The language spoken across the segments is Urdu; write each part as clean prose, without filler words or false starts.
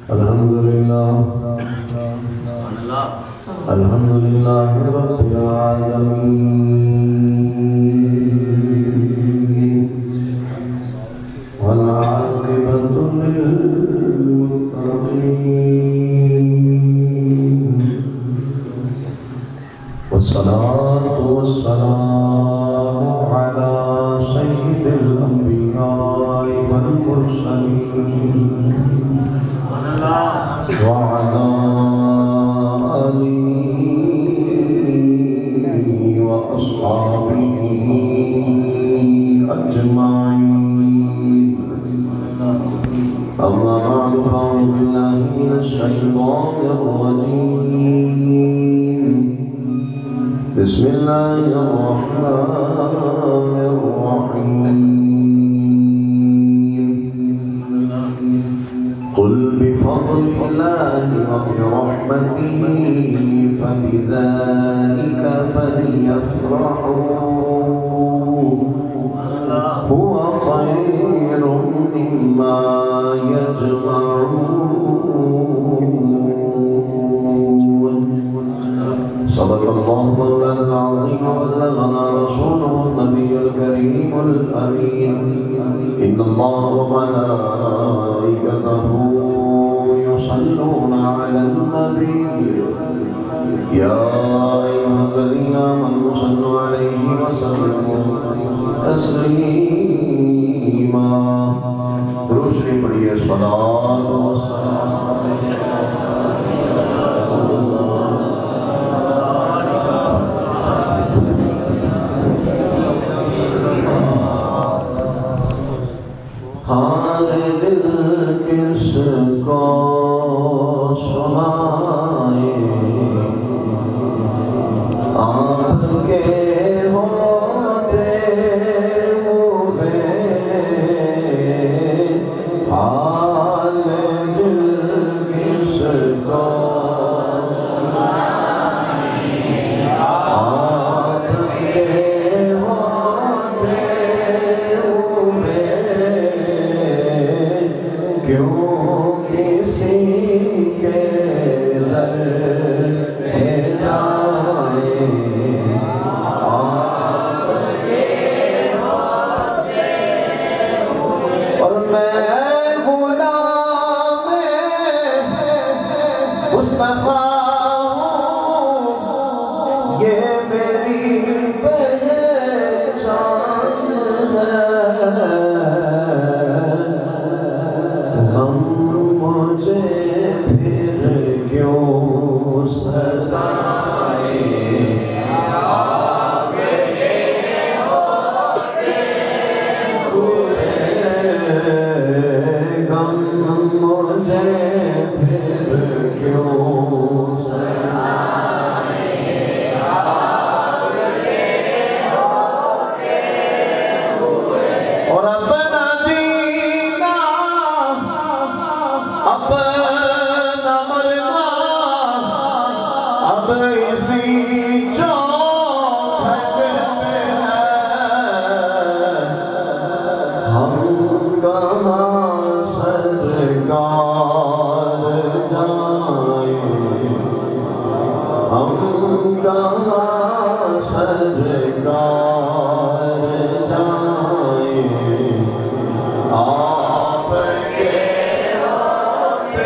الحمدللہ رب العالمین والعاقبۃ للمتقین والصلاة والسلام علی سید الانبیاء والمرسلین وعلى آله وأصحابه أجمعين أما بعد فأعوذ بالله من الشيطان الرجيم بسم الله الرحمن الرحيم قل بفضل الله وبرحمته فبذلك فليفرحوا هو خير مما يجمعون صدق الله مولانا العظيم وبلغنا رسوله النبي الكريم الأمين إن الله وملائكته يصلون على النبي يا أيها الذين آمنوا صلوا عليه وسلموا تسليما درود شریف پڑھیے صلاۃ والسلام حال دل کس کو سنائے آپ کے ہوتے ہوئے حال دل کس کو سنائے آپ کے ہوتے ہوئے کیوں کسی کے در پہ جائیں آپ کے ہوتے ہوئے اور میں غلام مصطفیٰ ہوں یہ میری پہچان ہے غم مجھے پھر کیوں سزائے آپ کے ہوتے ہوئے غم مجھے پھر کیوں سزائے آپ کے ہوتے ہوئے اور اپنا جینا اپنا مرنا اب اسی چوکھٹ پہ ہے ہم کہاں سرکار جائیں ہم کہاں سرکار جائیں آپ کے ہوتے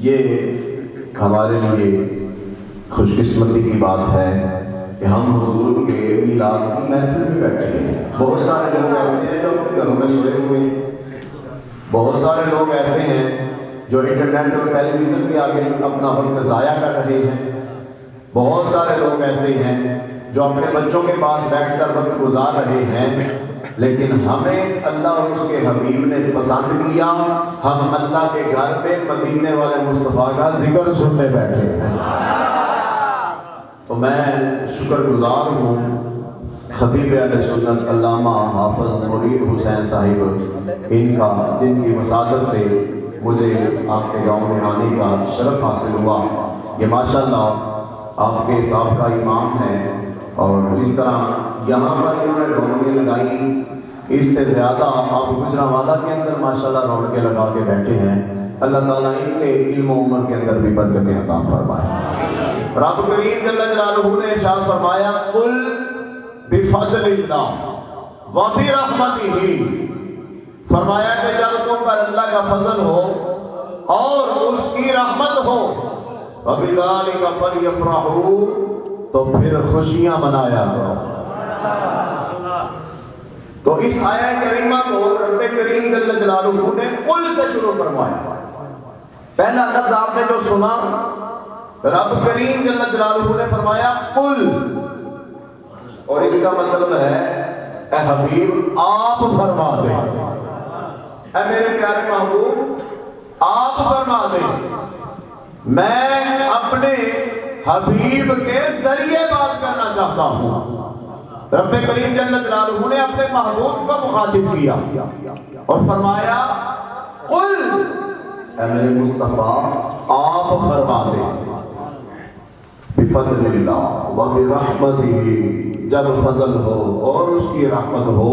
یہ ہمارے لیے خوش قسمتی کی بات ہے کہ ہم حضور کے میلاد کی محفل میں بیٹھے ہیں۔ بہت سارے لوگ ایسے ہیں جو اپنے گھروں میں سوئے ہوئے ہیں، بہت سارے لوگ ایسے ہیں جو انٹرنیٹ اور ٹیلی ویژن کے آگے اپنا وقت ضائع کر رہے ہیں، بہت سارے لوگ ایسے ہیں جو اپنے بچوں کے پاس بیٹھ کر وقت گزار رہے ہیں، لیکن ہمیں اللہ اور اس کے حبیب نے پسند کیا، ہم اللہ کے گھر پہ مدینے والے مصطفیٰ کا ذکر سننے بیٹھے ہیں۔ تو میں شکر گزار ہوں خطیب اہل سنت علامہ حافظ مرید حسین صاحب ان کا، جن کی وسادت سے مجھے آپ کے گاؤں میں آنے کا شرف حاصل ہوا۔ یہ ماشاءاللہ آپ کے سابقہ امام ہیں، اور جس طرح یہاں پر انہوں نے رونقیں لگائی، اس سے زیادہ آپ گجرانوالہ کے اندر ماشاءاللہ رونقیں لگا کے بیٹھے ہیں۔ اللہ تعالیٰ ان کے علم و عمر کے اندر بھی برکتیں عطا فرمائے۔ رب کریم جل جلالہ نے ارشاد فرمایا قل بفضل اللہ وبرحمتہ، فرمایا کہ جب تم پر اللہ کا فضل ہو اور اس کی رحمت ہو وبذالک فلیفرحوا، تو پھر خوشیاں منایا کرو۔ تو اس آیہ کریمہ کو رب کریم جل جلالہ نے قل سے شروع فرمایا۔ پہلا لفظ آپ نے جو سنا، رب کریم جل جلالہ نے فرمایا قل، اور اس کا مطلب ہے اے حبیب آپ فرما دیں، اے میرے پیارے محبوب آپ فرما دیں، میں اپنے حبیب کے ذریعے بات کرنا چاہتا ہوں۔ رب کریم جل جلالہ نے اپنے محبوب کو مخاطب کیا اور فرمایا قل، اے میرے مصطفیٰ آپ فرما دیں بفضل اللہ وبرحمتہ، جب فضل ہو اور اس کی رحمت ہو۔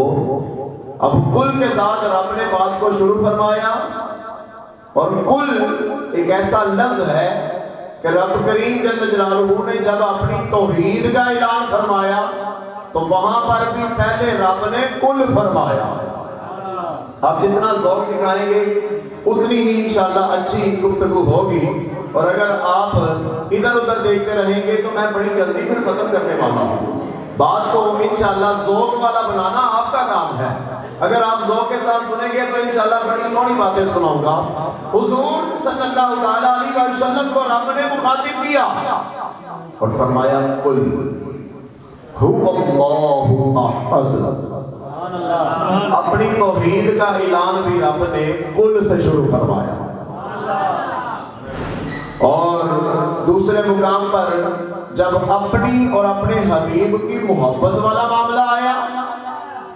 اب قل کے ساتھ رب نے بات کو شروع فرمایا، اور قل ایک ایسا لفظ ہے کہ رب کریم جل جلالہ نے جب اپنی توحید کا اعلان فرمایا تو وہاں پر بھی پہلے رب نے قل فرمایا۔ آپ جتنا ذوق دکھائیں گے اتنی ہی انشاءاللہ اچھی گفتگو ہوگی، اور اگر آپ ادھر ادھر دیکھتے رہیں گے تو میں بڑی جلدی پھر ختم کرنے والا ہوں۔ بات کو انشاءاللہ ذوق والا بنانا آپ کا کام ہے، اگر آپ ذوق کے ساتھ سنیں گے تو انشاءاللہ بڑی سونی باتیں سناؤں گا۔ حضور صلی اللہ تعالیٰ علیہ وسلم کو رب نے مخاطب کیا اور فرمایا قل هو اللہ احد، اپنی توحید کا اعلان بھی رب نے قل سے شروع فرمایا۔ اور دوسرے مقام پر جب اپنی اور اپنے حبیب کی محبت والا معاملہ آیا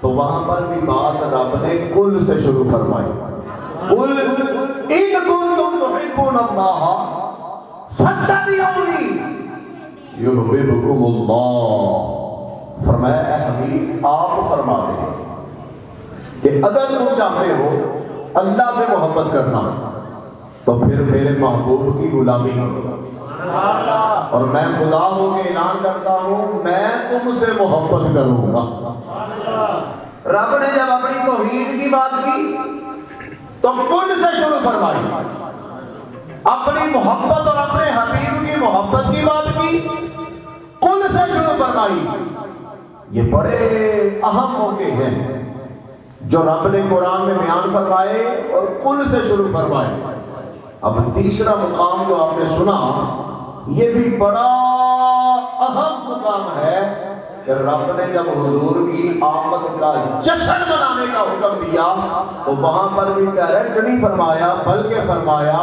تو وہاں پر بھی بات رب نے قل سے شروع فرمائی۔ قل ان کنتم تحبون اللہ فاتبعونی یحببکم اللہ، فرمایا اے حبیب آپ فرما دیں کہ اگر تم چاہتے ہو اللہ سے محبت کرنا تو پھر میرے محبوب کی غلامی کرو، اور میں خدا ہو کے اعلان کرتا ہوں میں تم سے محبت کروں گا۔ رب نے جب اپنی توحید کی بات کی تو قل سے شروع فرمائی، اپنی محبت اور اپنے حبیب کی محبت کی بات کی قل سے شروع فرمائی۔ یہ بڑے اہم موقع ہیں جو رب نے قرآن میں بیان فرمائے اور قل سے شروع فرمائے۔ اب تیسرا مقام جو آپ نے سنا یہ بھی بڑا اہم مقام ہے کہ رب نے جب حضور کی آمد کا جشن منانے کا حکم دیا تو وہاں پر بھی ڈائریکٹ نہیں فرمایا بلکہ فرمایا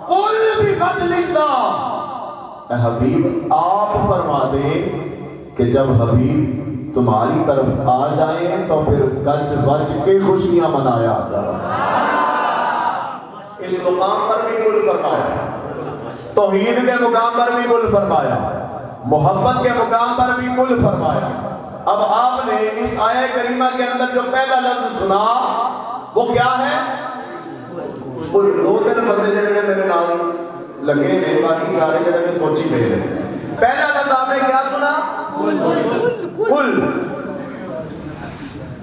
قل بفضل اللہ، اے حبیب آپ فرما دیں کہ جب حبیب تمہاری طرف آ جائیں تو پھر گج وج کے خوشیاں منایا کرو۔ اس مقام پر بھی قل فرمایا، توحید کے مقام پر بھی قل فرمایا، محبت کے مقام پر بھی قل فرمایا۔ اب آپ نے اس آیہ کریمہ کے اندر جو پہلا لفظ سنا وہ کیا ہے؟ قل۔ دو تین بندے جنہیں میرے نام لگے ہیں، باقی سارے جنہیں سوچی میرے۔ پہلا لفظ آپ نے کیا سنا؟ قل۔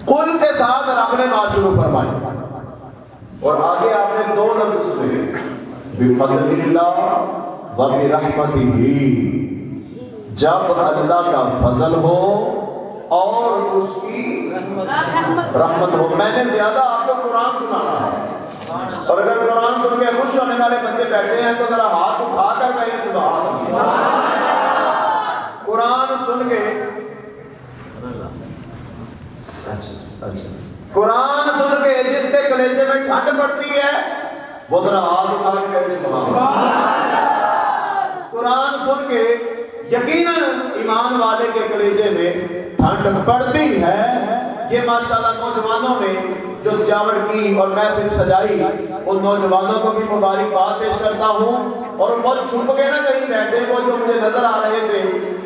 قل کے ساتھ رب نے بات شروع فرمائی، اور آگے آپ نے دو لفظ سنے، بفضل اللہ و برحمتہ، جب اللہ کا فضل ہو اور اس کی رحمت ہو۔ میں نے زیادہ آپ کو قرآن سنانا ہے، اور اگر قرآن سن کے خوش ہونے والے بندے بیٹھے ہیں تو ذرا ہاتھ اٹھا کر کہیں سبحان اللہ۔ قرآن سن کے قرآن سن کے جس کے کلیجے میں ٹھنڈ پڑتی ہے وہ ذرا ہاتھ اٹھا کے کہیں سبحان اللہ۔ قرآن سن کے یقیناً ایمان والے کے کلیجے میں ٹھنڈ پڑتی ہے۔ یہ ماشاءاللہ نوجوانوں نے جو سجاوٹ کی اور محفل سجائی، ان نوجوانوں کو بھی مبارکباد پیش کرتا ہوں، اور وہ چھپ کے نہ کہیں بیٹھے، وہ جو مجھے نظر آ رہے تھے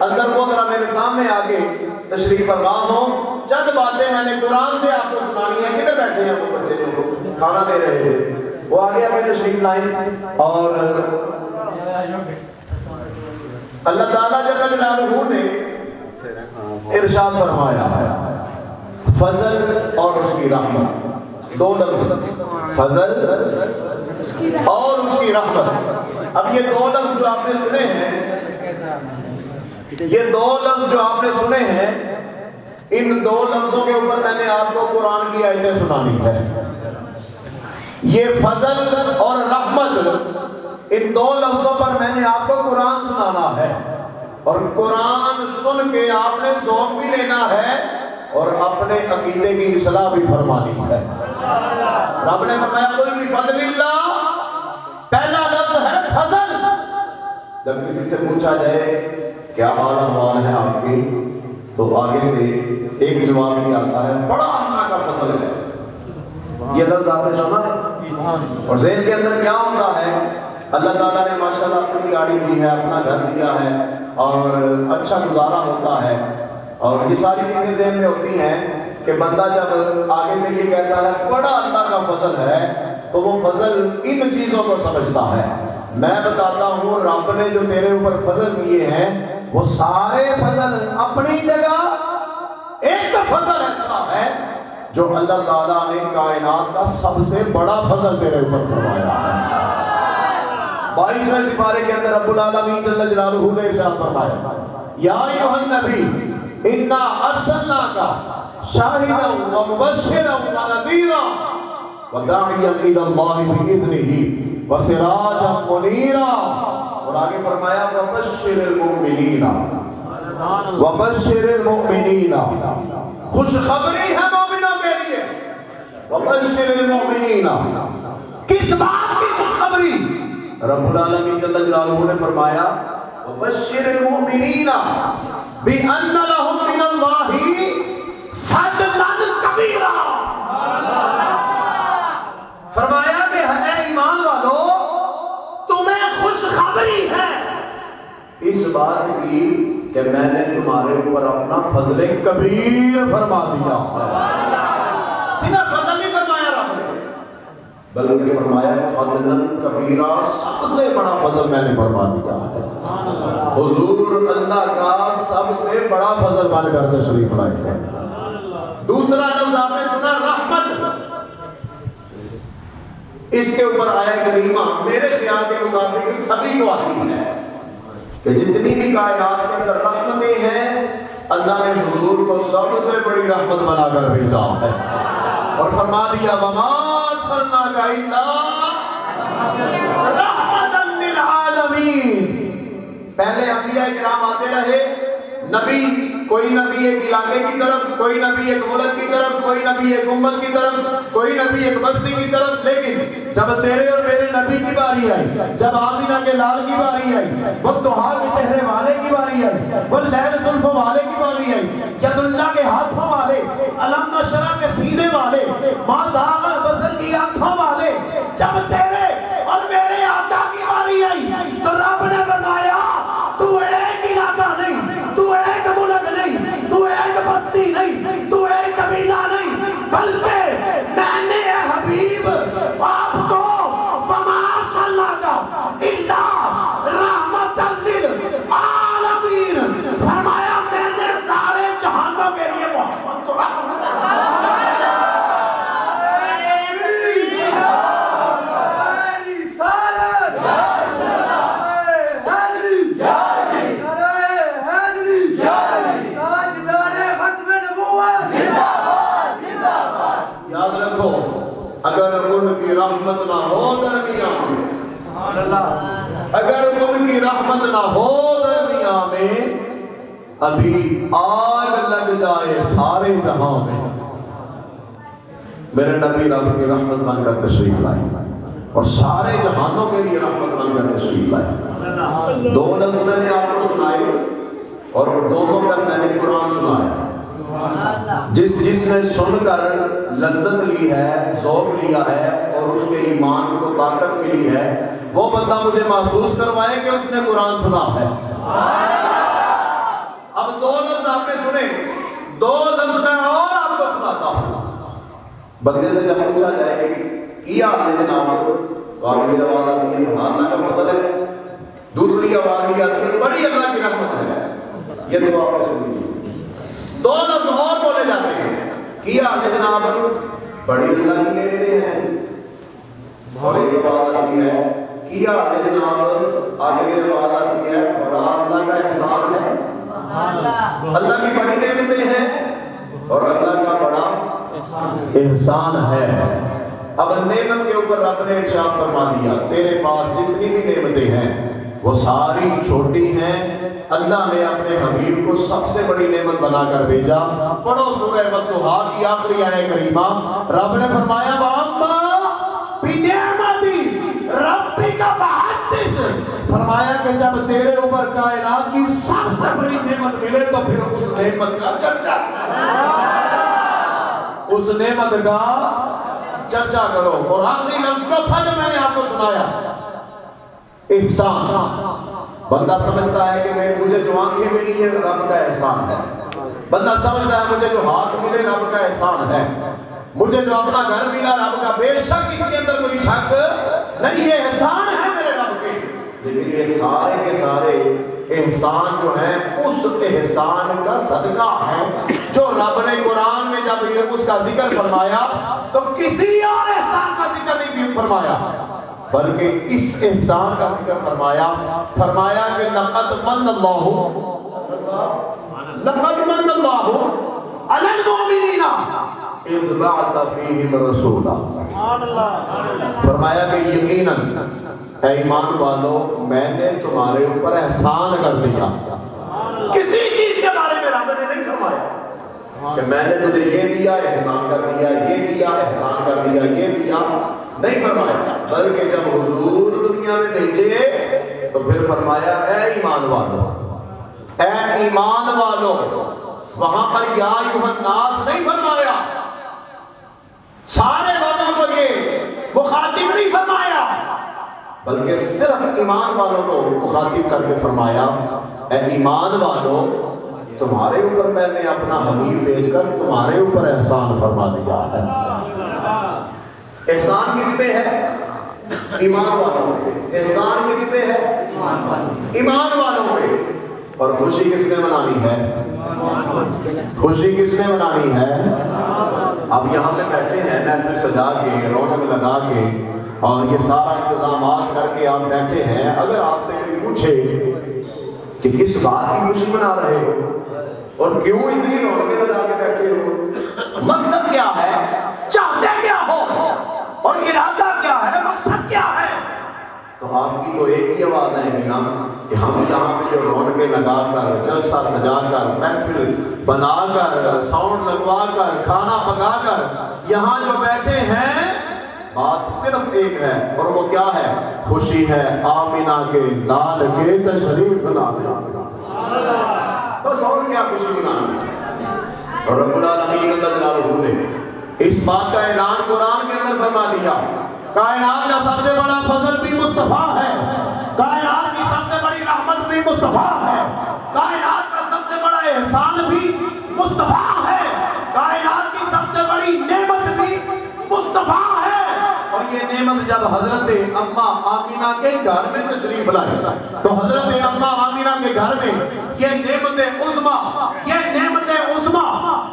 اندر، وہ ذرا میرے سامنے آگے تشریف فرما ہوں۔ چند باتیں میں نے قرآن سے آپ کو سنانی ہے۔ کدھر بیٹھے ہیں وہ بچے جو کھانا دے رہے تھے؟ وہ آگے آگے تشریف لائیں۔ اور اللہ تعالیٰ جل جلالہ نے ارشاد فرمایا فضل اور اس کی رحمت، دو لفظ، فضل اور اس کی رحمت۔ اب یہ دو لفظ جو آپ نے سنے ہیں، یہ دو لفظ جو آپ نے سنے ہیں، ان دو لفظوں کے اوپر میں نے آپ کو قرآن کی آیتیں سنانی ہے۔ یہ فضل اور رحمت، ان دو لفظوں پر میں نے آپ کو قرآن سنانا ہے، اور قرآن سن کے آپ نے ذوق بھی لینا ہے اور اپنے عقیدے کی اصلاح بھی فرمانی ہے۔ رب نے فرمایا قل بفضل اللہ، پہلا لفظ ہے فضل۔ جب کسی سے پوچھا جائے کیا حال احوال ہے آپ کے، تو آگے سے ایک جواب بھی آتا ہے بڑا اللہ کا فضل ہے۔ یہ لفظ آپ نے سنا ہے، اور ذہن کے اندر کیا ہوتا ہے؟ اللہ تعالیٰ نے ماشاءاللہ اپنی گاڑی دی ہے، اپنا گھر دیا ہے، اور اچھا گزارا ہوتا ہے، اور یہ ساری چیزیں ذہن میں ہوتی ہیں کہ بندہ جب آگے سے یہ کہتا ہے بڑا اللہ کا فضل ہے، تو وہ فضل ان چیزوں کو سمجھتا ہے۔ میں بتاتا ہوں رب نے جو تیرے اوپر فضل کیے ہیں وہ سارے فضل اپنی جگہ، ایک تو فضل ایسا ہے جو اللہ تعالیٰ نے کائنات کا سب سے بڑا فضل تیرے اوپر فرمایا ہے۔ 22ویں سپارے کے اندر رب العالمین جل جلالہ نے ارشاد فرمایا یا ایھا النبی انا ارسلناک شاہدا و مبشرا و نذیرا وداعیا الی اللہ باذنہ وسراجا منیرا، اور آگے فرمایا وبشر المؤمنین، وبشر المؤمنین، خوشخبری ہے مومنوں کے لیے۔ وبشر المؤمنین، کس بات کی خوشخبری؟ رب العالمین جل جلالہ نے فرمایا وبشر المؤمنین بان لهم من اللہ فضلا کبیرا، فرمایا کہ اے ایمان والو تمہیں خوشخبری ہے اس بات کی کہ میں نے تمہارے اوپر اپنا فضل کبیر فرما دیا۔ سیدھا فضل نہیں فرمایا رب نے، بلکہ فرمایا فضل کبیرہ، سب سے بڑا فضل میں نے فرما دیا ہے۔ حضور اللہ کا سب سے بڑا فضل بن کر تشریف لائے ہیں۔ دوسرا لفظ آپ نے سنا رحمت، اس کے اوپر آیا کریمہ میرے خیال کے مطابق سبھی کو آتی ہے کہ جتنی بھی کائنات کے اندر رحمتیں ہیں اللہ نے حضور کو سب سے بڑی رحمت بنا کر بھیجا ہے، اور فرما دیا وما ارسلناک الا رحمتا للعالمین۔ پہلے انبیاء کرام آتے رہے، نبی، کوئی نبی ایک علاقے کی طرف، کوئی نبی ایک ملک کی طرف، کوئی نبی ایک امت کی طرف، کوئی نبی ایک بستی کی طرف، لیکن جب تیرے اور میرے نبی کی باری آئی، جب آمینہ کے لال کی باری آئی، وہ طہا کے چہرے والے کی باری آئی، وہ لیل زلف والے کی باری آئی، ید اللہ کے ہاتھوں والے، علم نشرہ کے سینے والے، ما زاغ البصر کی آنکھوں والے، جب تیرے اور میرے آقا کی باری آئی تو رب نے فرمایا تو ایک علاقہ نہیں، تو ایک ملک نہیں، تو ایک بستی نہیں، تو ایک قبیلہ نہیں، بلکہ میں نے اے حبیب آپ کو وما ارسلناک الا رحمتا للعالمین فرمایا، میں نے سارے جہانوں کے لیے محمد کو رحمت رحمت نہ ہو درمیان میں، اگر ان کی رحمت نہ ہو درمیان میں، ابھی آگ لگ جائے سارے جہاں میں، میرے نبی رب کی رحمت بن کر تشریف لائے اور سارے جہانوں کے لیے رحمت بن کر تشریف لائے۔ دو لفظ میں نے آپ کو سنائے اور دونوں پر میں نے قرآن سنایا۔ جس نے سن کر لذت لی ہے، ذوق لیا ہے اور اس کے ایمان کو طاقت ملی ہے، وہ بندہ مجھے محسوس کروائے کہ اس نے قرآن سنا ہے۔ اب دو لفظ آپ نے سنے، دو لفظ میں اور آپ کو سناتا ہوں۔ بندے سے جب پوچھا جائے کہ کیا آپ نے جناب تو آگے سے آواز آتی ہے بڑا اللہ کا فضل ہے، دوسری آواز یہ آتی ہے بڑی اللہ کی رحمت ہے۔ یہ دو آپ نے سنی، دو لفظ اور بولے جاتے ہیں، کیا آپ نے جناب بڑی اللہ کی لیتے ہیں، اور ایک آواز آتی ہے کیا آپ نے جناب آگے سے آواز آتی ہے بڑا اللہ کا احسان ہے۔ اللہ کی بڑی نعمتیں ہیں اور اللہ کا بڑا احسان ہے۔ اب نعمت کے اوپر رب نے ارشاد فرما دیا تیرے پاس جتنی بھی نعمتیں ہیں وہ ساری چھوٹی ہیں، اللہ نے اپنے حبیب کو سب سے بڑی نعمت بنا کر بھیجا۔ پڑھو سورہ والضحیٰ کی آخری آیت کریمہ، رب نے فرمایا وَأَمَّا بِنِعْمَتِ رَبِّكَ فَحَدِّثْ، فرمایا کہ جب تیرے اوپر کائنات کی سب سے بڑی نعمت ملے تو پھر اس نعمت کا چرچا، اس نعمت کا چرچا کرو۔ اور آخری لفظ چوتھا جو میں نے آپ کو سنایا، احسان۔ بندہ سمجھتا ہے کہ مجھے جو آنکھیں ملی ہیں رب کا احسان ہے، بندہ سمجھتا ہے مجھے جو ہاتھ ملے رب کا احسان ہے، مجھے جو اپنا گھر ملا رب کا، بے شک اس کے اندر کوئی شک نہیں، یہ احسان ہے میرے رب کے۔ لیکن یہ سارے کے سارے احسان جو ہیں اس احسان کا صدقہ ہے جو رب نے قرآن میں جب اس کا ذکر فرمایا تو کسی اور احسان کا ذکر نہیں فرمایا، بلکہ اس احسان کا ذکر فرمایا کہ لقد من اللہ علی المؤمنین اذ بعث فیہم رسولا، فرمایا کہ یقیناً اے ایمان والو میں نے تمہارے اوپر احسان کر دیا۔ کسی چیز کے بارے میں رب نے نہیں فرمایا کہ میں نے تجھے یہ دیا احسان کر دیا، یہ دیا احسان کر دیا، یہ دیا نہیں فرمایا، بلکہ جب حضور دنیا میں بھیجے تو پھر فرمایا اے ایمان والو، اے ایمان والو، وہاں پر یا ایھا الناس نہیں فرمایا، سارے لوگوں کو یہ مخاطب نہیں فرمایا، بلکہ صرف ایمان والوں کو مخاطب کر کے فرمایا اے ایمان والو تمہارے اوپر میں نے اپنا حبیب بھیج کر تمہارے اوپر احسان فرما دیا ہے۔ احسان کس پہ ہے؟ ایمان والوں پہ۔ احسان کس پہ ہے؟ ایمان والوں پہ۔ اور خوشی کس نے منانی ہے؟ خوشی کس نے منانی ہے؟ اب یہاں پہ بیٹھے ہیں محفل سجا کے، رونق لگا کے اور یہ سارا انتظامات کر کے آپ بیٹھے ہیں، اگر آپ سے کوئی پوچھے کہ کس بات کی خوشی منا رہے ہو اور کیوں اتنی رونقیں لگا کے بیٹھے ہو، مقصد کیا ہے، چاہتے کیا ہو اور ارادہ کیا ہے، مقصد کیا ہے، تو آپ کی تو ایک ہی آواز ہے نا کہ ہم یہاں پہ جو رونقیں لگا کر، جلسہ سجا کر، محفل بنا کر، ساؤنڈ لگوا کر، کھانا پکا کر یہاں جو بیٹھے ہیں، بات صرف ایک ہے اور وہ کیا ہے؟ خوشی ہے آمینہ کے لال کے تشریف لانے، بس اور کیا خوشی منانا۔ اور رب العالمین جل جلالہ نے اس بات کا اعلان قرآن کے اندر فرما دیا، کائنات کا سب سے بڑا فضل بھی مصطفیٰ ہے، کائنات کی سب سے بڑی رحمت بھی مصطفیٰ ہے، کائنات کا سب سے بڑا احسان بھی مصطفیٰ ہے، کائنات کی سب سے بڑی نعمت بھی مصطفیٰ ہے۔ اور یہ نعمت جب حضرت اماں آمینہ کے گھر میں تشریف لائی تو حضرت اماں آمینہ کے گھر میں یہ نعمت عظمیٰ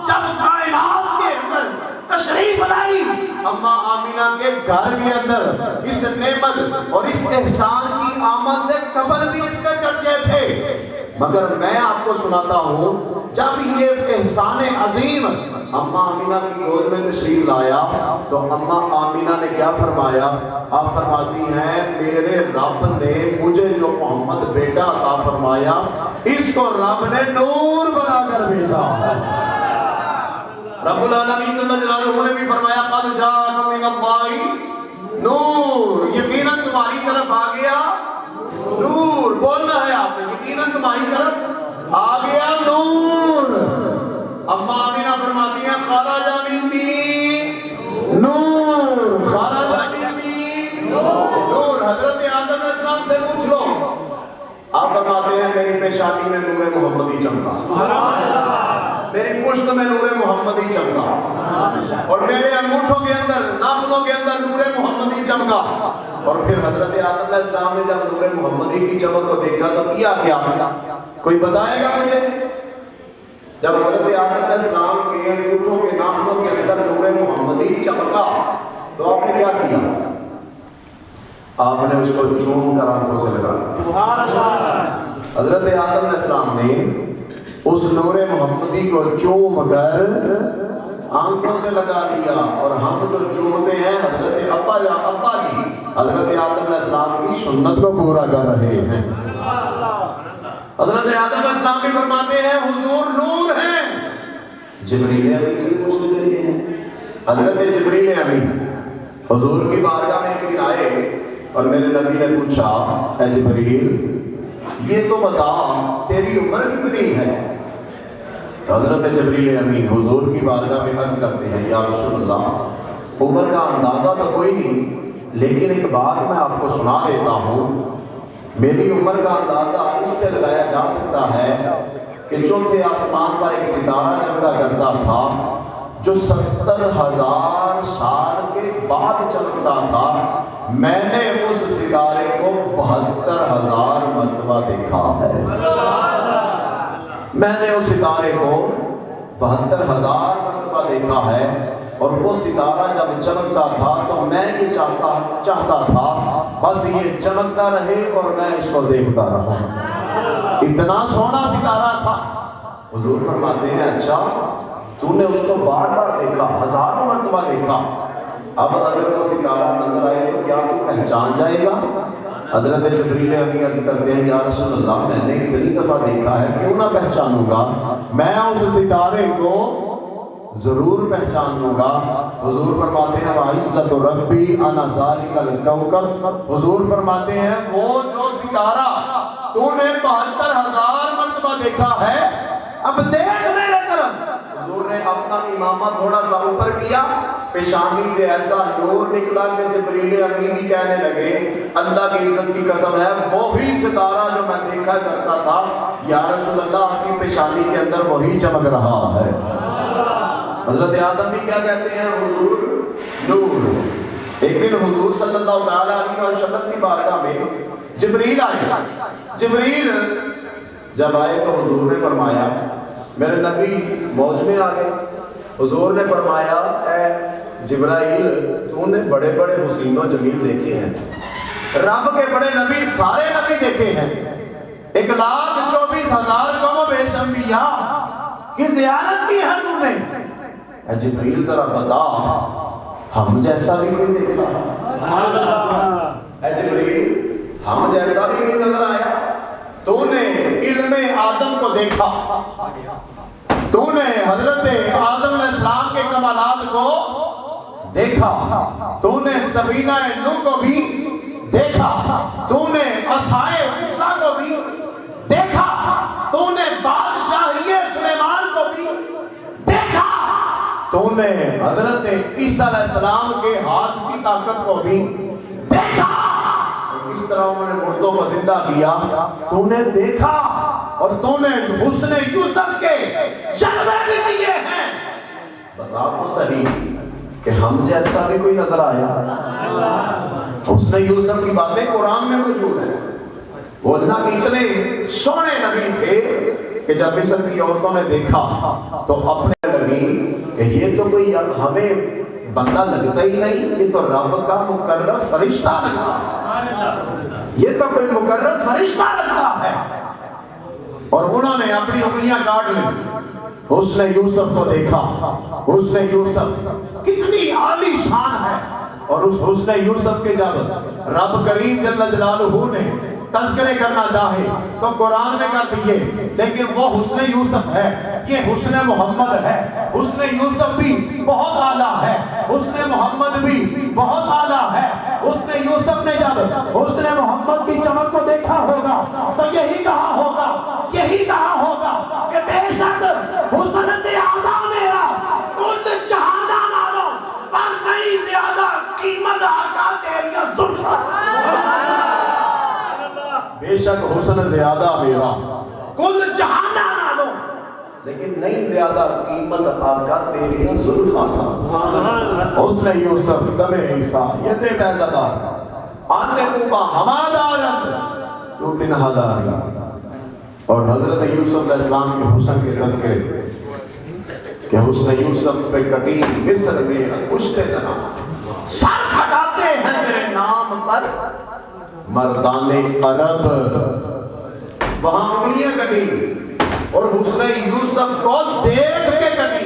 جب کائنات کے اندر تشریف لائی، اماں آمینہ کے گھر کے اندر اس نعمت اور اس احسان کی آمد سے قبل بھی اس کے چرچے تھے، مگر میں آپ کو سناتا ہوں جب یہ احسان عظیم اماں آمینہ کی گود میں تشریف لایا تو اماں آمینہ نے کیا فرمایا؟ آپ فرماتی ہیں میرے رب نے مجھے جو محمد بیٹا عطا فرمایا اس کو رب نے نور بنا کر بھیجا ہے۔ رب العالمین جل جلالہ نے بھی فرمایا قد جاءکم من اللہ نور، یقیناً تمہاری طرف آ گیا نور۔ بولنا ہے آپ نے، یقیناً تمہاری طرف آ گیا نور۔ اماں آمینہ فرماتی ہیں خرج منی نور، خرج منی نور۔ حضرت آدم علیہ السلام سے پوچھ لو، آپ فرماتے ہیں میری پیشانی میں نور محمدی چمکا، میری پشت میں نور محمدی چمکا، اور میرے انگوٹھوں کے اندر ناخنوں کے اندر نور محمدی چمکا۔ اور پھر حضرت آدم علیہ السلام نے جب نور محمدی کی چمک کو دیکھا تو کیا کیا؟ کوئی بتائے گا مجھے؟ جب حضرت آدم علیہ السلام کے انگوٹھوں کے ناخنوں کے اندر نور محمدی چمکا تو آپ نے کیا کیا؟ آپ نے اس کو چوم کر آنکھوں سے لگا دیا۔ حضرت آدم علیہ السلام نے اس نور محمدی کو چوم کر آنکھوں سے لگا لیا، اور ہم جو چومتے ہیں حضرت ابا جی حضرت آدم علیہ السلام کی سنت کو پورا کر رہے ہیں۔ حضرت آدم علیہ السلام بھی فرماتے ہیں حضور نور ہیں۔ جبریل امین سے پوچھ رہے ہیں، حضرت جبریل امین حضور کی بارگاہ میں ایک دن آئے اور میرے نبی نے پوچھا اے جبریل یہ تو بتا تیری عمر کتنی ہے؟ حضرت جبریل امین حضور کی بارگاہ میں عرض کرتے ہیں یا رسول اللہ عمر کا اندازہ تو کوئی نہیں، لیکن ایک بات میں آپ کو سنا دیتا ہوں، میری عمر کا اندازہ اس سے لگایا جا سکتا ہے کہ چوتھے آسمان پر ایک ستارہ چمکا کرتا تھا جو 70,000 سال کے بعد چمکتا تھا، میں نے اس ستارے کو 72,000 مرتبہ دیکھا ہے۔ میں نے اس ستارے کو 72,000 مرتبہ دیکھا ہے، اور وہ ستارہ جب چمکتا تھا تو میں یہ چاہتا تھا بس یہ چمکتا رہے اور میں اس کو دیکھتا رہوں، اتنا سونا ستارہ تھا۔ حضور فرماتے ہیں اچھا تو نے اس کو بار بار دیکھا، ہزاروں مرتبہ دیکھا، اب اگر وہ ستارہ نظر آئے تو کیا تو پہچان جائے گا؟ حضرت جبریل امین عرض کرتے ہیں یا رسول اللہ میں نے اتنی دفعہ دیکھا ہے کیوں نہ پہچانوں گا، میں اس ستارے کو ضرور پہچان لوں گا۔ حضور فرماتے ہیں وَعِزَّةُ رَبِّي أَنَا ذَلِكَ الْكَوْكَبُ، حضور فرماتے ہیں وہ جو ستارہ تو نے 72,000 مرتبہ دیکھا ہے اب دیکھ میرے طرف۔ حضور نے اپنا امامہ تھوڑا سا اوپر کیا، پیشانی سے ایسا نور نکلا کہ جبریل امین بھی کہنے لگے اللہ کی عزت کی قسم ہے وہی ستارہ جو میں دیکھا کرتا تھا یا رسول اللہ آپ کی پیشانی کے اندر وہی چمک رہا ہے۔ حضرت آدم بھی کیا کہتے ہیں حضور نور۔ ایک دن حضور صلی اللہ علیہ وسلم کی بارگاہ میں جبریل آئے، جبریل جب آئے تو حضور نے فرمایا میرے نبی موج میں آ گئے۔ حضور نے فرمایا اے جبرائیل تو نے بڑے بڑے حسین و جمیل دیکھے ہیں، رب کے بڑے نبی سارے نبی دیکھے ہیں، 1,24,000 کم و بیش انبیاء کی زیارت کی ہے تو نے، اے جبریل ذرا بتا ہم جیسا بھی نہیں دیکھا؟ اے جبریل ہم جیسا بھی نہیں نظر آیا؟ تو نے علم آدم کو دیکھا، تو نے حضرت آدم علیہ السلام کے کمالات کو دیکھا، تو نے سفینہ نوح کو بھی دیکھا، تو نے عصائے موسیٰ کو بھی دیکھا، تو نے بادشاہی سلیمان کو بھی دیکھا، تو نے حضرت عیسیٰ علیہ السلام کے ہاتھ کی طاقت کو بھی دیکھا، کس طرح انہوں نے مردوں کو زندہ کیا تو نے دیکھا، اور تو نے حسن یوسف کے جلوے بھی کیے ہیں۔ بتا تو صحیح کہ ہم جیسا بھی کوئی نظر آیا؟ حسن یوسف کی باتیں قرآن میں موجود ہیں، وہ اللہ کے اتنے سونے نبی تھے کہ جب مصر کی عورتوں نے دیکھا تو اپنے لگی کہ یہ تو کوئی ہمیں بندہ لگتا ہی نہیں، یہ تو رب کا مقرر فرشتہ لگتا ہے، یہ تو کوئی مقرر فرشتہ لگتا ہے۔ اور انہوں نے اپنی انگلیاں کاٹ لی. حسن یوسف کو دیکھا. حسن یوسف کتنی عالی شان ہے. اور اس حسن یوسف کے جب رب کریم جل جلالہ نے تذکرے کرنا چاہے تو قرآن میں کر دیے، لیکن وہ حسن یوسف ہے، یہ حسن محمد ہے. حسن یوسف بھی بہت اعلیٰ ہے، حسن محمد بھی بہت اعلیٰ ہے. حسن یوسف نے جب حسن محمد کی چمک کو دیکھا ہوگا تو یہی کہا ہوگا کہ بے شک حسن سے زیادہ میرا کل جہاں نالوں پر نہیں زیادہ قیمت آقا تیری زلفاں. بے شک حسن زیادہ میرا کل جہاں نالوں، لیکن نہیں زیادہ قیمت آقا تیری زلفاں. حسن یوسف دم عیسیٰ ید بیضدار آنچ کوبا ہمادارت تو تنہا داری. اور حضرت یوسف علیہ السلام کے حسن کے تذکرے کہ حسن یوسف پہ کٹی مصر میں انگشت زنا سر پھٹاتے ہیں میرے نام پر مردان عرب. وہاں انگلیاں کٹی اور حسن یوسف کو دیکھ کے کٹی.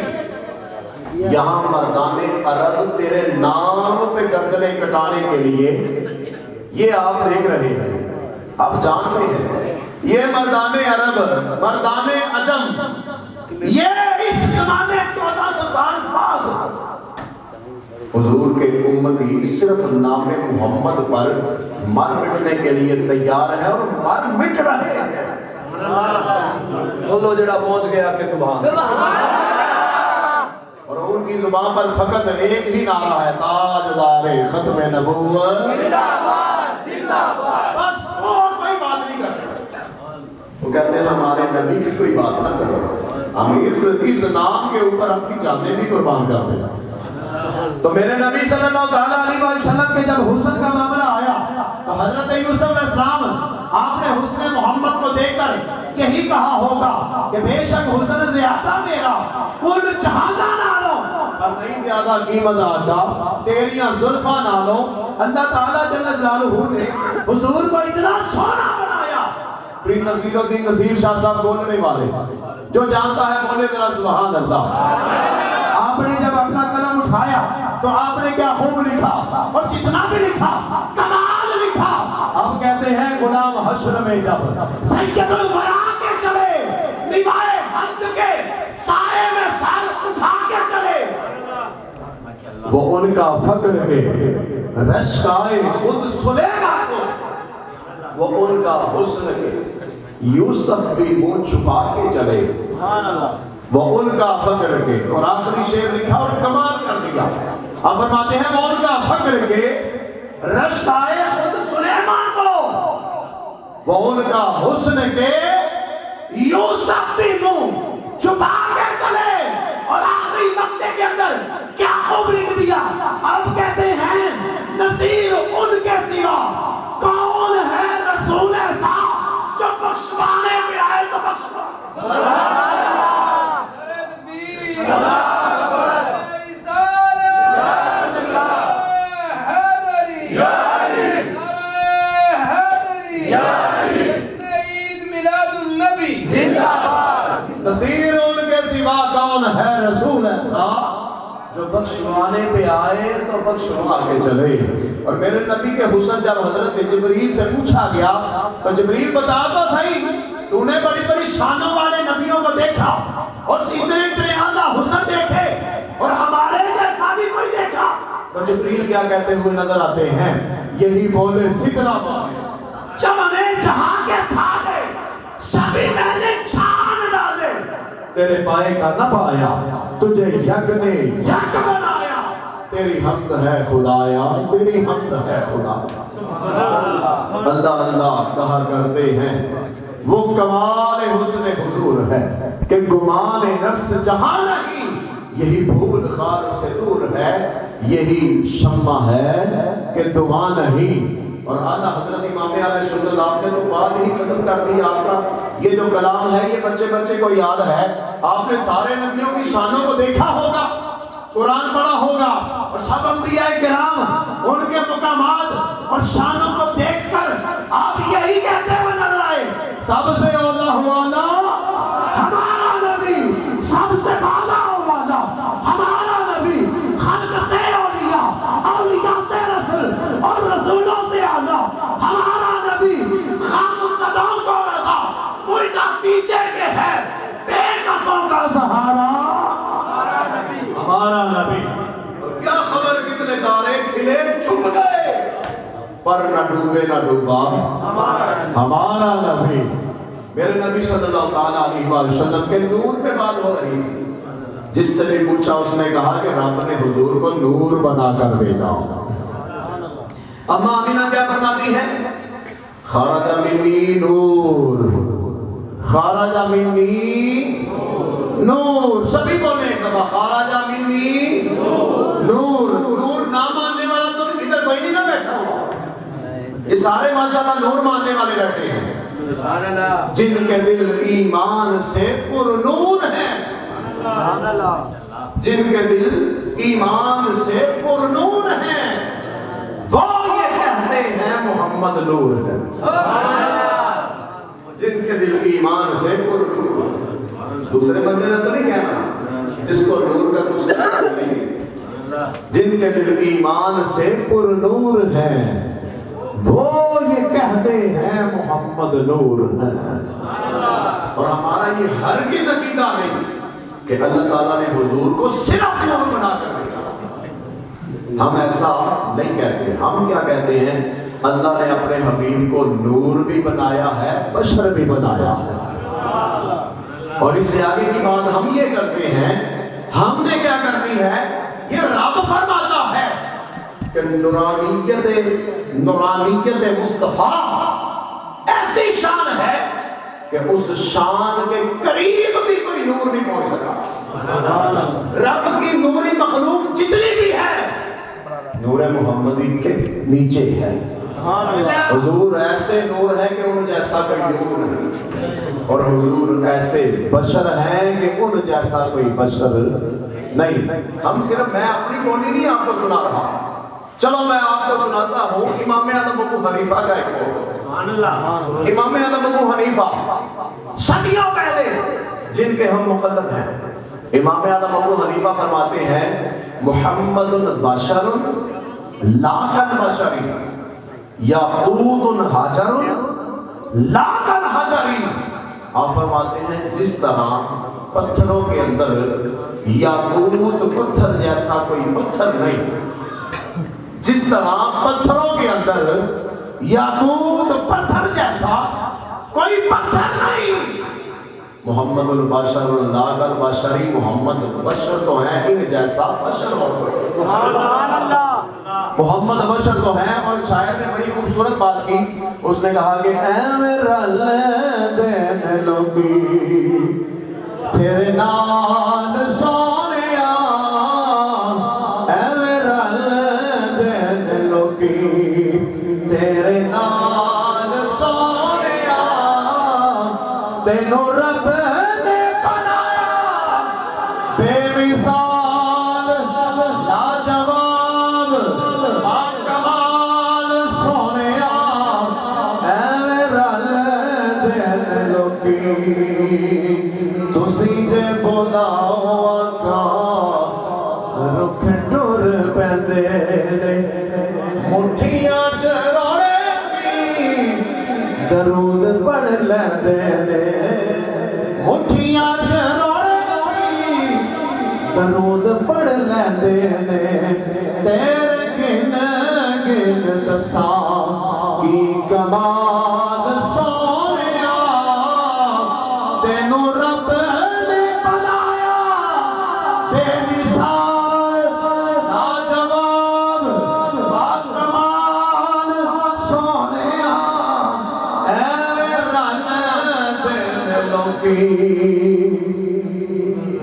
یہاں مردان عرب تیرے نام پہ گردنیں کٹانے کے لیے یہ آپ دیکھ رہے ہیں، آپ جانتے ہیں یہ مردان عرب، مردان عجم، یہ اس زمانے 1400 سال بعد حضور کے امتی صرف نام محمد پر مر مٹنے کے لیے تیار ہے اور مر مٹ رہے ہیں. بولو جڑا پہنچ گیا کہ سبحان. اور ان کی زبان پر فقط ایک ہی نعرہ ہے، تاجدار ختم نبوت زندہ باد زندہ باد. بس اور کوئی بات نہیں کرتے. وہ کہتے ہیں ہمارے نبی کی کوئی بات نہ کرو، ہم اس نام کے اوپر اپنی جانیں بھی قربان کر دیں. تو میرے نبی صلی اللہ علیہ وسلم کے جب حسن کا معاملہ آیا تو حضرت یوسف علیہ السلام آپ نے حسن محمد کو دیکھ کر یہی کہا ہوگا کہ بے شک حسن زیادہ میرا کل جہاں نالوں پر نہیں زیادہ قیمت آقا تیریاں زلفاں نالوں. اللہ تعالیٰ جل جلالہ نے حضور کو اتنا سونا بنایا. پیر نصیر الدین نصیر شاہ صاحب بولنے والے، جو جانتا ہے بولے ذرا سبحان اللہ. آپ نے جب اپنا قلم اٹھایا تو آپ نے کیا خوب لکھا، اور جتنا بھی لکھا کمال لکھا. اب کہتے ہیں غلام حشر میں جب سید الورا کے چلے، لیوائے حمد کے سائے میں سر اٹھا کے چلے، وہ ان کا فقر کے رشکائے خود سلیمان کو، وہ ان کا حسن کے یوسف بھی منہ چھپا کے چلے، وہ ان کا فقر کے. اور آخری شعر لکھا اور کمال کر دیا. اب فرماتے ہیں وہ ان کا فقر کے رشک آئے خود سلیمان کو، وہ ان کا حسن کے یوسف بھی منہ چھپا کے چلے. اور آخری مقطع کے اندر کیا خوب لکھ دیا. اب کہتے ہیں نصیر ان کے سوا کون ہے رسول ایسا جو بخشوانے پہ آئے تو بخشوا. نصیر ان کے سوا کون ہے رسول ایسا جو بخشوانے پہ آئے تو بخشوا کے چلے. اور میرے نبی کے حسن جب حضرت جبریل سے پوچھا گیا تو جبریل بتا تو صحیح، تو نے بڑی بڑی شانوں والے نبیوں کو دیکھا اور اتنے اعلیٰ حسن دیکھے اور ہمارے جیسا بھی کوئی دیکھا. تو جبریل کیا کہتے ہوئے نظر آتے ہیں؟ یہی بولے سدرا چمنے جہاں کے تھانے سبھی میں نے چھان ڈالے، تیرے پائے کا نہ پایا تجھے یک نے یک بنایا. تیری حمد ہے خدایا، تیری حمد ہے خدا. اللہ اللہ کہا کرتے ہیں وہ کمال حسن حضور ہے کہ گمان نفس جہاں نہیں، یہی بھول خار سے دور ہے، یہی شمع ہے کہ دعا نہیں. اور اعلیٰ حضرت امام علیہ سنت آپ نے تو بات ہی ختم کر دی. آپ کا یہ جو کلام ہے یہ بچے بچے کو یاد ہے. آپ نے سارے نبیوں کی شانوں کو دیکھا ہوگا، قرآن پڑھا ہوگا، اور سب انبیاء کرام ان کے مقامات اور شانوں کو دیکھ کر آپ یہی کہتے ہوئے نظر آئے سب سے اولا ہوا پر نہ ڈوبے نہ ڈوبا ہمارا نبی. میرے نبی صلی اللہ تعالیٰ علیہ وسلم کے نور پہ بات ہو رہی تھی. جس سے بھی پوچھا اس نے کہا کہ رب نے حضور کو نور بنا کر بھیجا. اما آمینہ کیا فرماتی ہے؟ خرج منی نور، خرج منی نور. سبھی بولے کہا خرج منی نور. نور نہ ماننے والا تو ادھر کوئی نہیں نہ بیٹھا ہوا. یہ سارے ماشاءاللہ نور ماننے والے بیٹھے ہیں جن کے دل ایمان سے پر نور ہیں، جن کے دل ایمان سے پر نور ہیں. وہ یہ کہتے ہیں محمد نور ہے. جن کے دل ایمان سے پر نور. دوسرے بندے نے تو نہیں کہنا جس کو نور کا کچھ نہیں. جن کے دل ایمان سے پر نور ہیں وہ یہ کہتے ہیں محمد نور ہے. اور ہمارا یہ ہرگز عقیدہ نہیں کہ اللہ تعالیٰ نے حضور کو صرف نور بنا کر بھیجا. ہم ایسا نہیں کہتے. ہم کیا کہتے ہیں؟ اللہ نے اپنے حبیب کو نور بھی بنایا ہے، بشر بھی بنایا ہے. اور اس سے آگے کی بات ہم یہ کرتے ہیں، ہم نے کیا کرنی ہے؟ یہ رب فرماتا ہے کہ نورانیت مصطفیٰ ایسی شان ہے کہ اس شان کے قریب بھی کوئی نور نہیں پہنچ سکا. رب کی نوری مخلوق جتنی بھی ہے نور محمدی کے نیچے ہے. حضور ایسے نور ہے کہ ان جیسا کوئی نور نہیں، اور حضور ایسے بشر ہیں کہ ان جیسا کوئی بشر نہیں. ہم صرف میں اپنی بولی نہیں آپ کو سنا رہا. چلو میں آپ کو سناتا ہوں امام اعظم ابو حنیفہ کا ایک قول. امام اعظم ابو حنیفہ صدیوں پہلے جن کے ہم مقلد ہیں، امام اعظم ابو حنیفہ فرماتے ہیں محمد بشر لا کالبشر یاقوت حجر لا کالحجر. آپ فرماتے ہیں جس طرح پتھروں کے اندر یاقوت پتھر جیسا کوئی پتھر نہیں، جس طرح پتھروں کے اندر یاقوت پتھر جیسا کوئی پتھر نہیں، محمد البشر لا کالبشر. محمد بشر تو ہیں، ان جیسا بشر اور کوئی. محمد بشر تو ہیں. اور شاعر نے بڑی خوبصورت بات کی. اس نے کہا کہ اے میرا دین لوگی تیرے نال سونیا، اے میرا دین لوگی تیرے نال سونیا، تینوں رب نے بنایا بے مثال لاجواب باکمال سونیا، اے میرا دین لوگی تسی جے بولاؤ آقا رکھ ڈور پیندے مٹھیاں چروڑے بھی درود پڑھ لیندے نے، مٹھیاں چروڑے بھی درود پڑھ لیندے نے. تیرے گن گن دساں کی کمال سونیا، تینوں رب نے بنایا بے مثال لاجواب باکمال سونیا، اے میرا دل کی.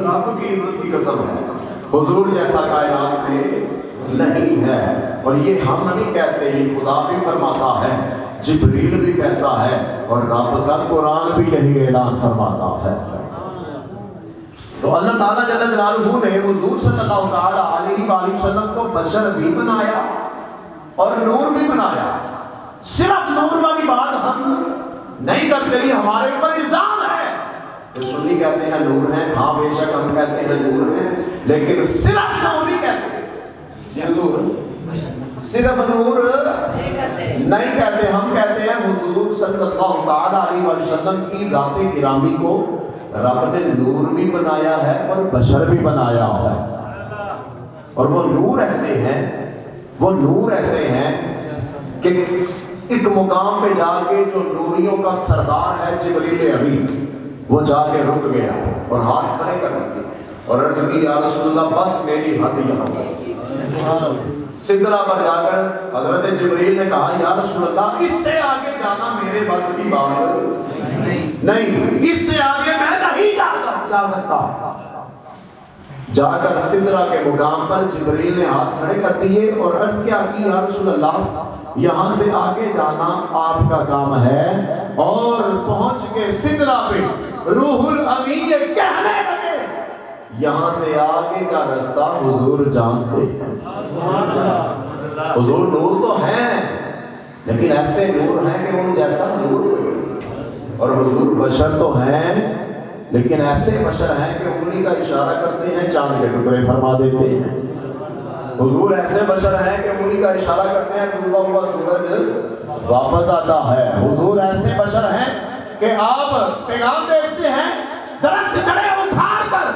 رب کی عزت کی قسم ہے حضور جیسا کائنات میں نہیں ہے. اور یہ ہم نہیں کہتے، یہ خدا بھی فرماتا ہے، جبریل بھی کہتا ہے، اور رب کا قرآن بھی یہی اعلان فرماتا ہے. تو اللہ تعالیٰ جل جلالہ نے حضور صلی اللہ تعالیٰ علیہ وآلہ وسلم کو بشر بھی بنایا اور نور بھی بنایا. صرف نور والی بات ہم نہیں کرتے، یہ ہمارے اوپر الزام ہے. سنی کہتے ہیں نور ہیں، ہاں بے شک ہم کہتے ہیں نور ہیں، لیکن صرف نور نہیں کہتے. صرف نور نہیں کہتے. ہم کہتے ہیں حضور صلی اللہ تعالیٰ علیہ وسلم کی ذات گرامی کو رب نے نور بھی بنایا ہے اور بشر بھی بنایا ہے. اور وہ نور ایسے ہیں، وہ نور ایسے ہیں کہ ایک مقام پہ جا کے جو نوریوں کا سردار ہے جبریل امین، وہ جا کے رک گیا اور ہاتھ کھڑے کر دیے اور عرض کی یا رسول اللہ بس میری حد یہاں۔ سدرا پر جا کر حضرت جبریل نے کہا یا رسول اللہ اس سے آگے جانا میرے بس کی بات نہیں، اس سے آگے میں نہیں جا سکتا۔ جا کر سدرا کے مقام پر جبریل نے ہاتھ کھڑے کر دیے اور عرض کیا کہ یا رسول اللہ یہاں سے آگے جانا آپ کا کام ہے، اور پہنچ کے سدرا پہ روح الامین یہ کہنے لگے یہاں سے آگے کا رستہ حضور جانتے ہیں۔ حضور نور تو ہیں لیکن ایسے نور ہیں کہ ان جیسا نور کوئی، اور حضور بشر تو ہیں لیکن ایسے بشر ہیں کہ انگلی کا اشارہ کرتے ہیں چاند کے ٹکڑے فرما دیتے ہیں۔ حضور ایسے بشر ہیں کہ انگلی کا اشارہ کرتے ہیں ڈوبا ہوا سورج واپس آتا ہے۔ حضور ایسے بشر ہیں کہ آپ پیغام بھیجتے ہیں، درخت چڑھے اکھاڑ کر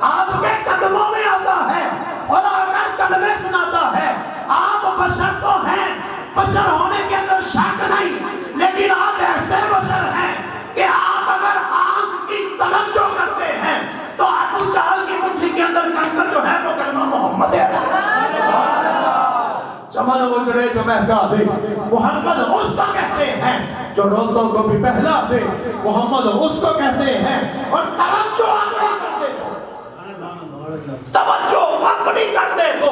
آپ کے قدموں میں آتا ہے اور اگر کلمے سناتا ہے۔ آپ بشر تو ہیں، بشر ہونے کے اندر شک نہیں، لیکن آپ ایسے بشر ہیں کہ آپ اگر آنکھ کی توجہ کرتے ہیں تو ابو جہل کی مٹھی کے اندر کنکر جو ہے وہ کلمہ محمد ہے۔ چمن اجڑے جو مہکا دے محمد اس کو کہتے ہیں، جو روتوں کو بھی بہلا دے محمد اس کو کہتے ہیں۔ اور توجہ اپنی کرتے ہو، توجہ اپنی کرتے ہو،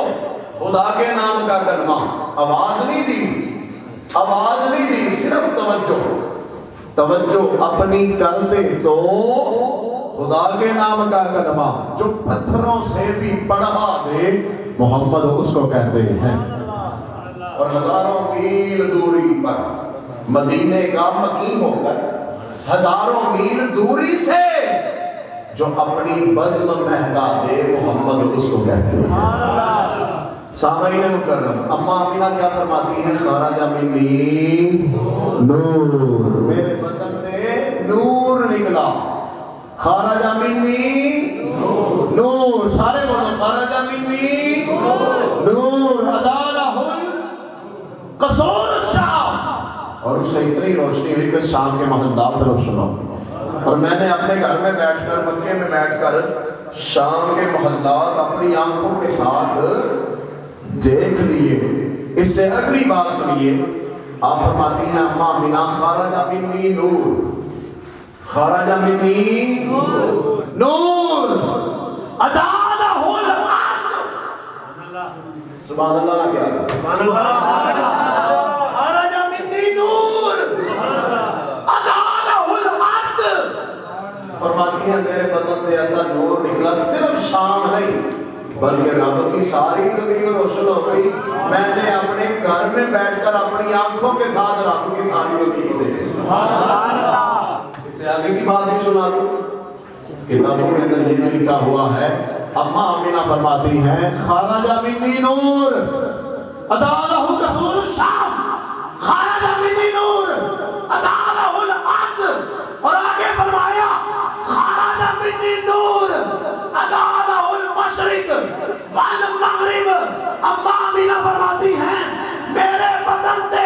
خدا کے نام کا کلمہ آواز نہیں دی، آواز نہیں دی، صرف توجہ اپنی کرتے تو خدا کے نام کا کلمہ جو پتھروں سے بھی پڑھا دے محمد اس کو کہتے ہیں۔ اور ہزاروں میل دوری پر مدینے کا مقیم ہو کر ہزاروں میل دوری سے جو اپنی بزم مہکا دے محمد اس کو کہتے ہیں۔ سامعین مکرم، اما آمینہ کیا فرماتی ہیں؟ خرج منی نور، میرے بدن سے نور نکلا۔ خرج منی نور، سارے بولو خرج منی نور، ادالہ قصور الشام، اور اسے اتنی روشنی ہوئی کہ شام کے محلات روشن ہو۔ اور میں نے اپنے گھر میں بیٹھ کر، مکے میں بیٹھ کر شام کے محلات اپنی آنکھوں کے ساتھ دیکھ لیے۔ اس سے اگلی بات سنیے، آپ فرماتی ہیں اما آمینہ خرج منی نور، خرج منی نور ادالہ الارض، سبحان اللہ کیا خرج منی نور ادالہ الارض، فرماتی ہیں میرے بدن سے ایسا نور نکلا، صرف شام نہیں بلکہ رب کی ساری زمین روشن ہو گئی۔ میں نے اپنے گھر میں بیٹھ کر اپنی آنکھوں کے ساتھ رب کی ساری زمین کو دیکھا۔ اس سے آگے کی بات بھی سنا دوں، کتابوں کے اندر یہ بھی لکھا ہوا ہے۔ اما آمینہ فرماتی ہیں خرج منی نور ادالہ قصور الشام، خرج منی نور ادالہ الارض، اور آگے فرمایا خرج منی نور ادالہ المشرق والمغرب۔ اما آمینہ فرماتی ہیں میرے بدن سے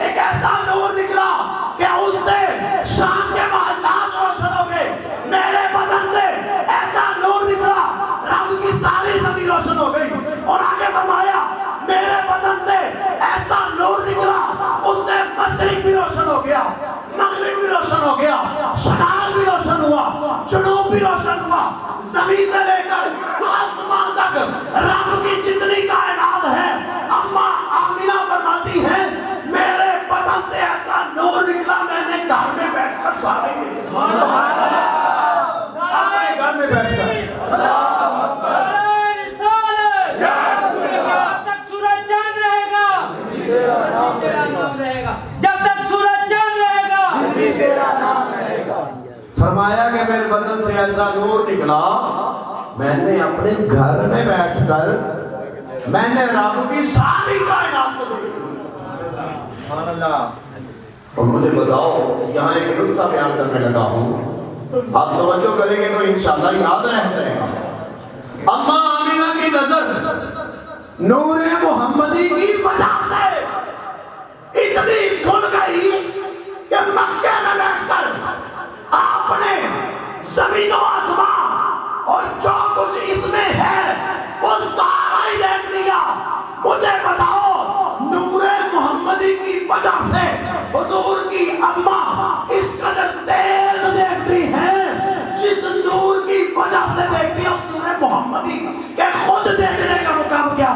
ایک ایسا نور نکلا کہ اس سے شام کے محلات روشن ہو گئے، میرے بدن سے ایسا نور نکلا رب کی ساری زمین روشن ہو گئی۔ اور آگے فرمایا میرے بدن سے ایسا نور نکلا اس سے مشرق بھی روشن ہو گیا، مغرب بھی روشن ہو گیا، شمال بھی روشن ہوا، جنوب بھی روشن ہوا، زمین سے لے کر آسمان تک رب کی جتنی کائنات ہے۔ اما آمینہ فرماتی ہے میرے بدن سے ایسا نور نکلا میں نے گھر میں بیٹھ کر سارے دیکھا، اپنے گھر میں بیٹھ کر۔ جب تک سورج چاند رہے گا تیرا نام رہے گا۔ فرمایا کہ میرے بدن سے ایسا نور نکلا، میں نے اپنے گھر میں بیٹھ کر میں نے رب کی ساری کائنات کو دیکھا۔ اور مجھے بتاؤ، یہاں ایک نکتہ بیان کرنے لگا ہوں، آپ توجہ کریں گے تو انشاءاللہ یاد رہ جائے گا۔ اما آمینہ کی نظر نور محمدی کی وجہ سے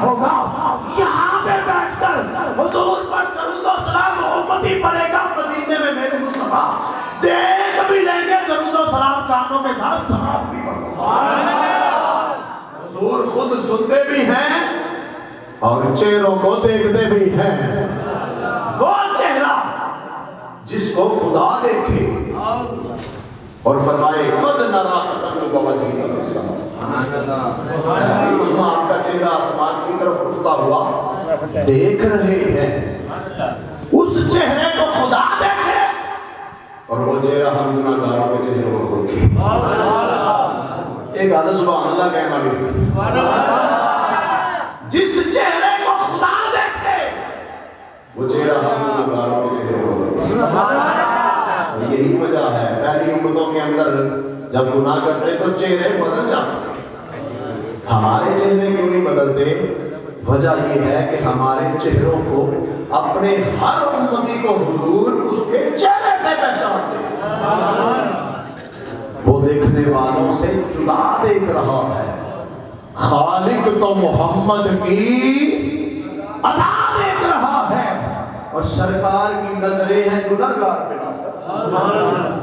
ہوگا یہاں پہ بیٹھ کر حضور پر درود و سلام محمد ہی پڑھے گا مدینے میں میرے مصطفیٰ دیکھ بھی لیں گے درود و سلام کانوں کے ساتھ سماعت بھی پڑھو حضور خود سنتے بھی ہیں اور چہروں کو دیکھتے بھی ہیں وہ چہرہ جس کو خدا دیکھے اور فرمائے قد نرا تقلب وجهك في السماء ہم آپ کا چہرہ آسمان کی طرف اٹھتا ہوا دیکھ رہے ہیں اس چہرے کو خدا دیکھے اور وہ چہرہ ہم گناہگاروں کے چہروں کو دیکھے ایک آدھا سبحان اللہ کہنا والی سے جس چہرے کو خدا دیکھے وہ چہرہ ہم گناہگاروں کے چہروں کو دیکھے یہی وجہ ہے پہلی امتوں کے اندر جب گناہ کرتے تو چہرے بدل جاتے ہمارے چہرے کیوں نہیں بدلتے وجہ یہ ہے کہ ہمارے چہروں کو اپنے ہر امتی کو حضور اس کے چہرے سے پہچانتے وہ دیکھنے والوں سے جدا دیکھ رہا ہے خالق تو محمد کی ادا دیکھ رہا ہے اور سرکار کی نظریں ہیں گناہگار پہ ناصر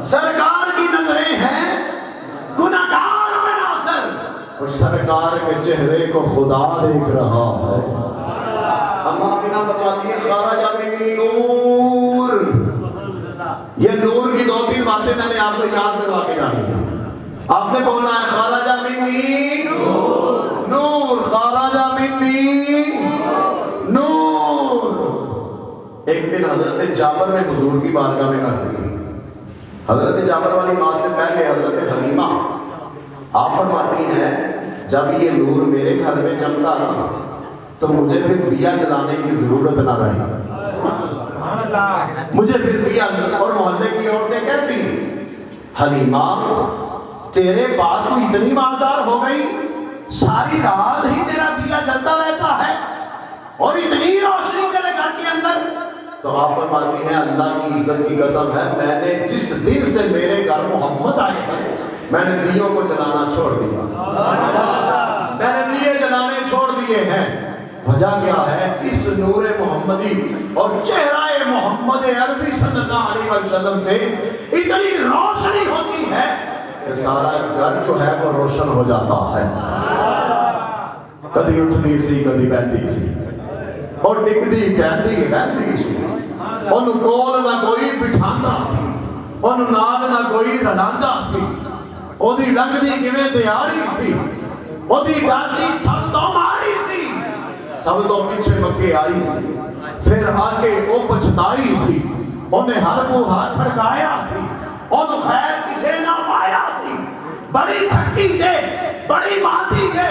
سرکار کی نظریں ہیں گناہگار پہ ناصر اور سرکار کے چہرے کو خدا دیکھ رہا ہے اما بنا فرماتی ہے خارج منی نور یہ نور کی دو تین باتیں میں نے آپ کو یاد کروا کے جانی ہے آپ نے بولنا ہے خارج منی نور خارج منی نور ایک دن حضرت جابر نے حضور کی بارگاہ میں عرض کی حضرت جابر والی ماں سے پہلے حضرت حلیمہ آپ فرماتی ہیں جب یہ نور میرے گھر میں چمکا نا تو مجھے پھر دیا جلانے کی ضرورت نہ رہی مجھے پھر دیا اور محلے کی عورتیں کہتی حلیمہ تیرے پاس تو اتنی مالدار ہو گئی ساری رات ہی تیرا دیا جلتا رہتا ہے اور اتنی روشنی تیرے گھر کے اندر تو آپ فرماتی ہیں اللہ کی عزت کی قسم ہے میں نے جس دن سے میرے گھر محمد آئے ہیں میں نے دیوں کو جلانا چھوڑ دیا میں نے دیے جلانے چھوڑ دیے ہیں وجہ کیا ہے اس نور محمدی اور چہرہ محمد عربی صلی اللہ علیہ وسلم سے اتنی روشنی ہوتی ہے کہ سارا گھر جو ہے وہ روشن ہو جاتا ہے کدی اٹھتی سی کدی بہتی سی اور ڈگدی ٹہندی رہندی سی اونوں کول نہ کوئی بٹھاندا سی اونوں نال نہ کوئی رلاندا سی اودی لنگدی کیویں دیاری سی اودی ڈاچی سب تو ماری سی سب تو پیچھے مکے آئی سی پھر آگے او پچھتائی سی اونے ہر کو ہاتھ کھڑکایا سی اونوں خیر کسے نہ پایا سی بڑی تھکی دے بڑی ماتی ہے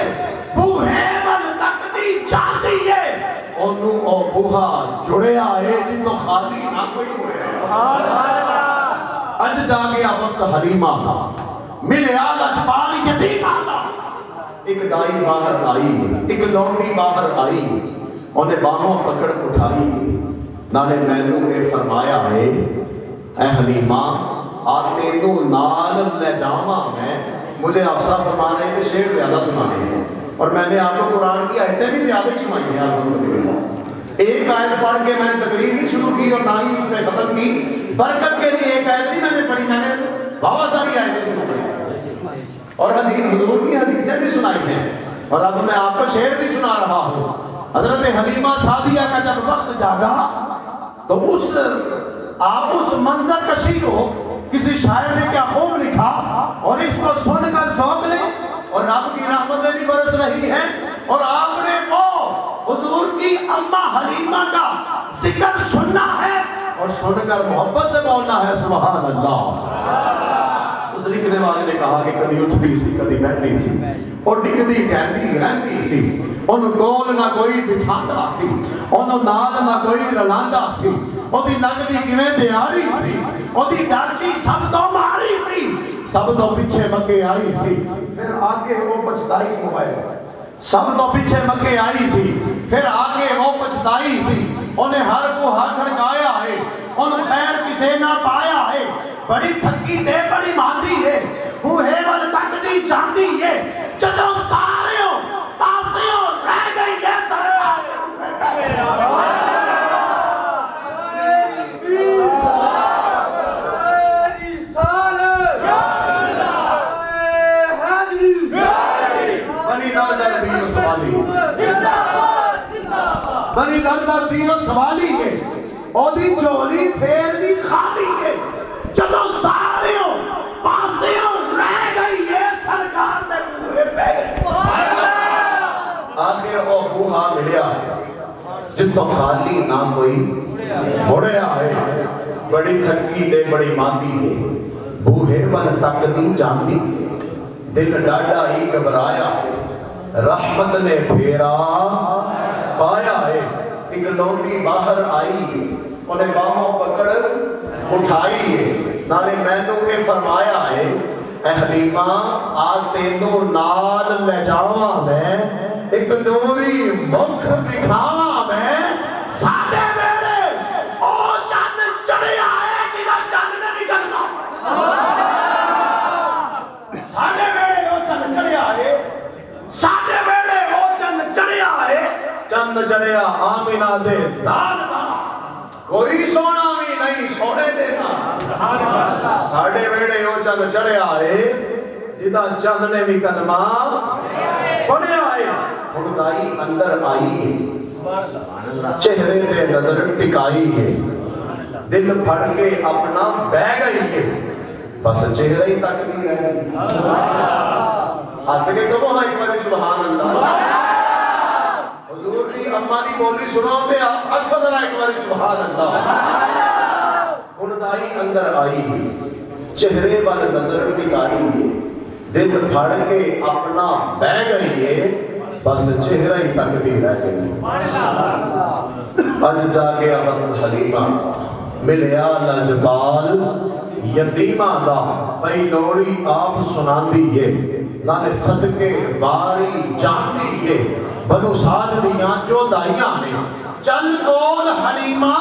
بوہے ول تکدی چاہتی ہے اونوں او بوہا جڑیا ہے جن تو خالی نہ کوئی جڑیا اج جا گیا وقت حلیمہ کا ملیا لجپال یتیمہ کا ایک دائی باہر آئی ایک لونڈی باہر آئی انہیں باہوں پکڑ اٹھائی نالے مینوں اے فرمایا ہے اے حلیمہ آتے نو نال لے جاواں میں مجھے افسا فرمانے کے شعر زیادہ سنانے ہیں اور میں نے آپ کو قرآن کی آیتیں بھی زیادہ ہی سنائی ہیں ایک آیت پڑھ کے میں نے تقریر نہیں شروع کی اور نہ ہی اس میں ختم کی برکت کے لیے ایک آیت نہیں میں نے پڑھی میں نے بہت ساری آیتیں سنائی اور حدیث حضور کی حدیثیں بھی سنائی ہیں اور اب میں آپ کو شعر بھی سنا رہا ہوں حضرت حلیمہ سعدیہ کا جب وقت جاگا تو آپ اس منظر کشی کو کسی شاعر نے کیا خوب لکھا اور اس کو سن کر ذوق لیں اور رب کی رحمتیں بھی برس رہی ہیں اور آپ نے وہ حضور کی اماں حلیمہ کا ذکر سننا ہے اور سن کر محبت سے بولنا ہے سبحان اللہ اس لکھنے والے نے کہا کہ کدی اٹھتی سی کدی بہتی سی اور ڈگدی ٹہندی رہندی سی ان کول نہ کوئی بٹھاندا سی ان نال نہ کوئی رلاندا سی اودی لگدی کیویں دیاری سی اودی ڈاچی سب تو ماری سی سب تو پیچھے مکے آئی سی پھر آگے وہ پچھتائی سی موبائل سب تو پیچھے مکے آئی سی پھر آگے وہ پچھتائی سی انہیں ہر کو ہاتھ کھڑکایا ہے ان خیر کسے نہ پایا ہے بڑی تھکی دے بڑی ماندی ہے بوہے ول تک دی جاندی ہے جدوں ساریوں پاسیوں رہ گئی ہے دیو سوالی بنی دردہ دیو سوالی ہے اودی چولی پھر بھی خالی ہے جدو سارے ہو پاسے ہو رہ گئی ہے سرکار نے بوہے پہ گئے آخر او بوہا ملیا ہے جتو خالی نہ کوئی مڑیا ہے بڑی تھکی دے بڑی ماندی ہے بوہے بن تک دی جاندی ہے دل ڈاڈا ہی گھبرایا ہے رحمت نے پھیرا پایا ہے ایک لونڈی باہر آئی ہے انہیں باہوں پکڑ اٹھائی ہے نالے مینوں کے فرمایا ہے اے حلیمہ آج تینوں نال لے جاواں میں ایک نوری مکھ دکھاواں میں ساڑھے میرے او چند چڑھے آئے جدھا چند نے نکلنا ساڑھے میرے او چند چڑھے آئے ساڑھے میرے او چند چڑھے آئے چند چڑھے آمینہ دے دان کوئی سونا بھی نہیں سونے دینا ساڑھے ویڑے ہو چند چڑھے آئے جدہ چند نے بھی کلمہ پڑھے آئے خدائی اندر آئی ہے چہرے دے نظر ٹکائی ہے دل پھڑ کے اپنا بہ گئی ہے بس چہرے ہی تک نہیں رہ گئی آسکے تو وہاں ایک باری سبحان اللہ حضور دی اممہ دی بولی سناؤ دے آپ اکھو ذرا ایک باری سبحان اللہ خدائی اندر آئی ہے چہرے وال نظر ٹکائی ہے دل پھڑ کے اپنا بہ گئی ہے بس چہرہ ہی تک دی رہ گئی اج جا کے بس حلیمہ ملیا لجبال یتیمہ دا بھئی لوڑی آپ سنان دیئے نالے صدقے باری جان دیئے بنو سعد دیاں جو دائیاں نے چل کول حلیمہ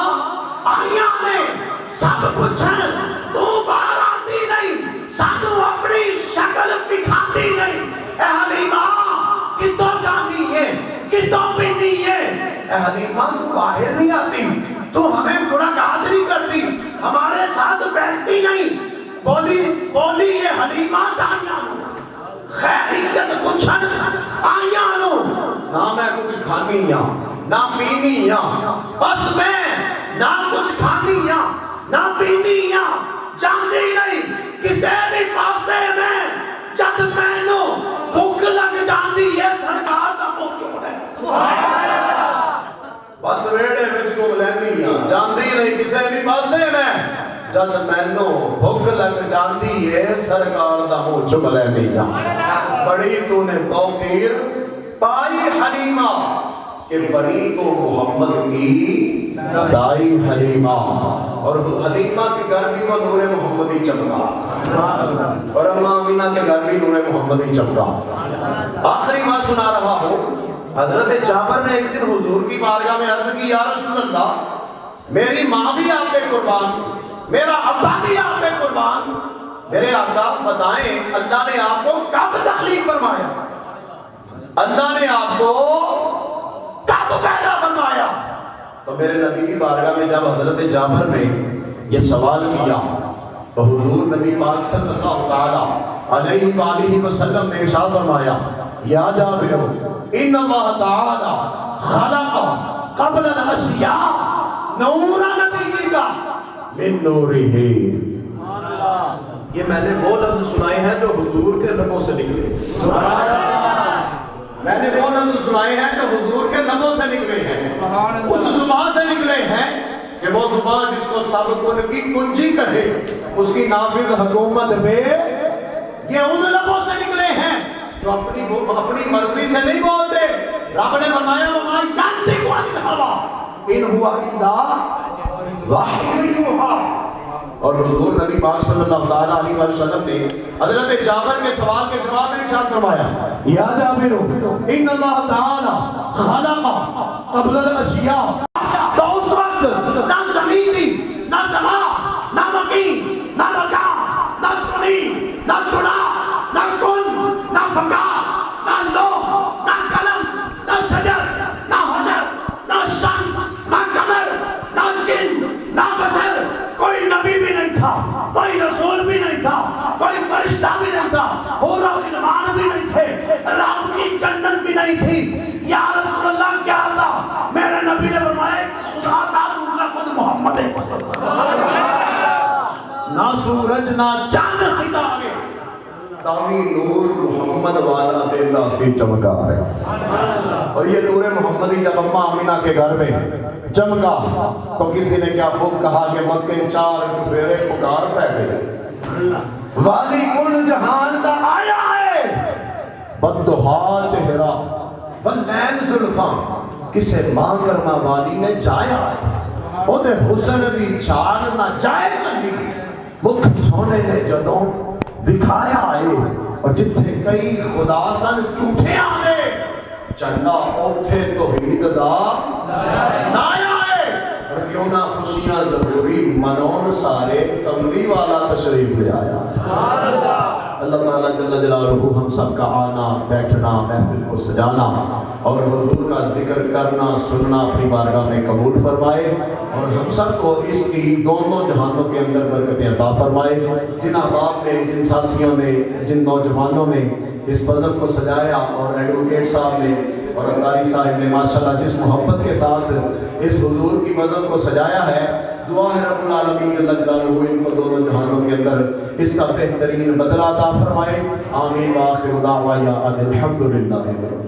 آئیاں نے سب پچھن تو بار آتی نہیں سانو اپنی شکل بکھاتی نہیں اے حلیمہ کتوں جانی ہے کتوں پینی ہے اے حلیمہ تو باہر نہیں آتی تو ہمیں ملاقات نہیں کرتی ہمارے ساتھ بیٹھتی نہیں بولی یہ حلیمہ دانیاں خیریت پچھن آئیاں نو نہ میں کچھ کھانی یا نہ پینی یا بس میں نہ کچھ کھانی یا نہ پینی یا جاندی نہیں کسے بھی پاسے میں جد میں نو بھوک لگ جاندی ہے سرکار دا پہنچو ہے بس ریڑے وچ کو لینی یا جاندی نہیں کسے بھی پاسے میں جد میں نو بھوک لگ جاندی ہے سرکار دا منہ چک لینی یا بڑی تو نے توقیر پائی حلیمہ کہ بڑی تو محمد کی دائی حلیمہ اور حلیمہ کے گھر بھی وہ نور محمدی چمکا اور اماں امینہ کے گھر بھی نور محمدی چمکا آخری بات سنا رہا ہوں حضرت جابر نے ایک دن حضور کی بارگاہ میں عرض کی یا رسول اللہ میری ماں بھی آپ پہ قربان میرا ابا بھی آپ پہ قربان میرے آقا بتائیں اللہ نے آپ کو کب تخلیق فرمایا اللہ نے آپ کو کب پیدا فرمایا تو میرے نبی کی بارگاہ میں جب حضرت جابر نے یہ سوال کیا تو حضور نبی پاک صلی اللہ علیہ وآلہ وسلم نے ارشاد فرمایا یا جابر ان اللہ تعالی خلق قبل الاشیاء نور نبی کا من نورہ یہ میں نے وہ لفظ سنائے ہیں جو حضور کے لبوں سے نکلے میں نے وہ لفظ سنائے ہیں جو حضور کے لبوں سے نکلے ہیں اس زبان سے نکلے ہیں کہ وہ زبان جس کو سب کن کی کنجی کہے اس کی نافذ حکومت پہ یہ ان لبوں سے نکلے ہیں جو اپنی مرضی سے نہیں بولتے رب نے فرمایا وما ينطق عن الهوى ان هو الا وحی یوحی اور حضور نبی پاک صلی اللہ علیہ وسلم نے حضرت جابر کے سوال کے جواب میں ارشاد فرمایا یا جابر ان اللہ تعالی خلق قبل الاشیاء تو اس وقت نہ زمین تھی نہ زمان نہ مکین نہ مکان نہ چنی نہ چنا نہ کن نہ فکا نہ لوح نہ قلم نہ شجر نہ حجر نہ شمس نہ قمر نہ جن نہ بشر کوئی نبی بھی نہیں تھا کوئی رسول بھی نہیں تھا کوئی فرشتہ بھی نہیں تھا اور غلمان بھی نہیں تھے رب کی جنت بھی نہیں تھی نہ چاند ستارے تاوی نور محمد والا دینا سی چمکا رہے. اور یہ نور محمدی جب اماں آمینہ کے گھر میں چمکا تو کسی نے کیا خوب کہا کہ مکے 4 چفیرے پکار پہ گئے. والی کل جہان دا آیا ہے بددہا چہرہ واللین زلفان کسے ماں کرما والی نے جایا ہے. او دے حسن دی چار نہ جائے چلی مکھ سونے نے جدوں دکھایا ہے. اور جتھے کئی خدا سن جھوٹے آنے چنڈا اوتھے توحید دا نایا ہے. اور کیوں نہ خوشیاں ضروری منون سارے کملی والا تشریف لے آیا. اللہ تعالیٰ جل جلالہ ہم سب کا آنا بیٹھنا محفل کو سجانا اور حضور کا ذکر کرنا سننا اپنی بارگاہ میں قبول فرمائے اور ہم سب کو اس کی دونوں جہانوں کے اندر برکتیں عطا فرمائے. جن احباب نے جن ساتھیوں نے جن نوجوانوں نے اس بزم کو سجایا اور ایڈوکیٹ صاحب نے اور عطاری صاحب نے ماشاءاللہ جس محبت کے ساتھ اس حضور کی بزم کو سجایا ہے دعا ہے رب العالمین جل جلالہ ان کو دونوں جہانوں کے اندر اس کا بہترین بدلہ عطا فرمائے. آمین وآخر دعوانا ان الحمدللہ رب العالمین.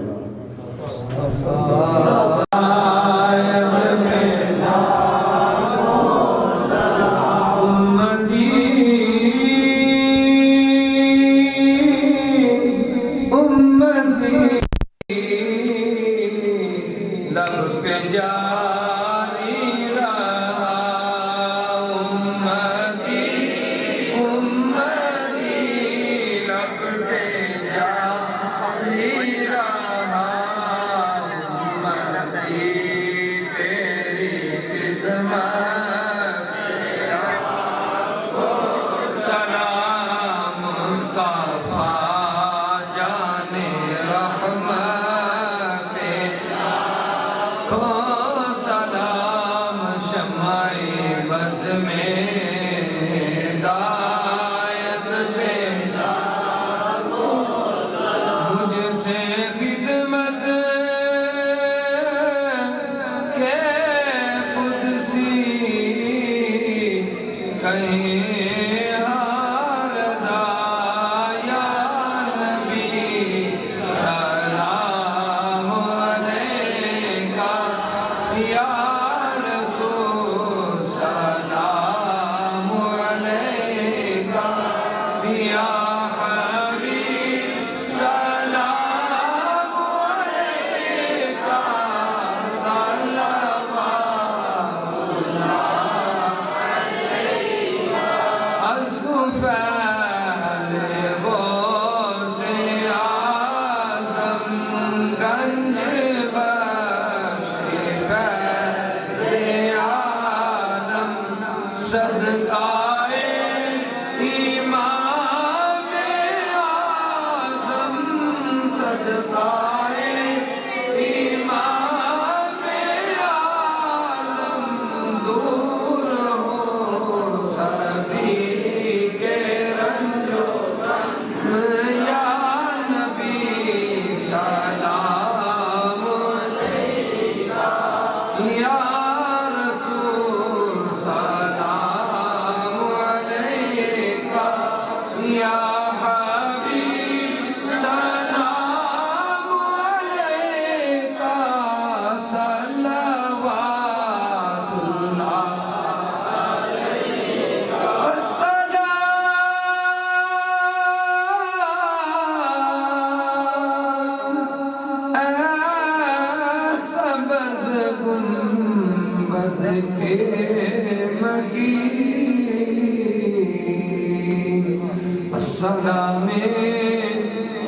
السلام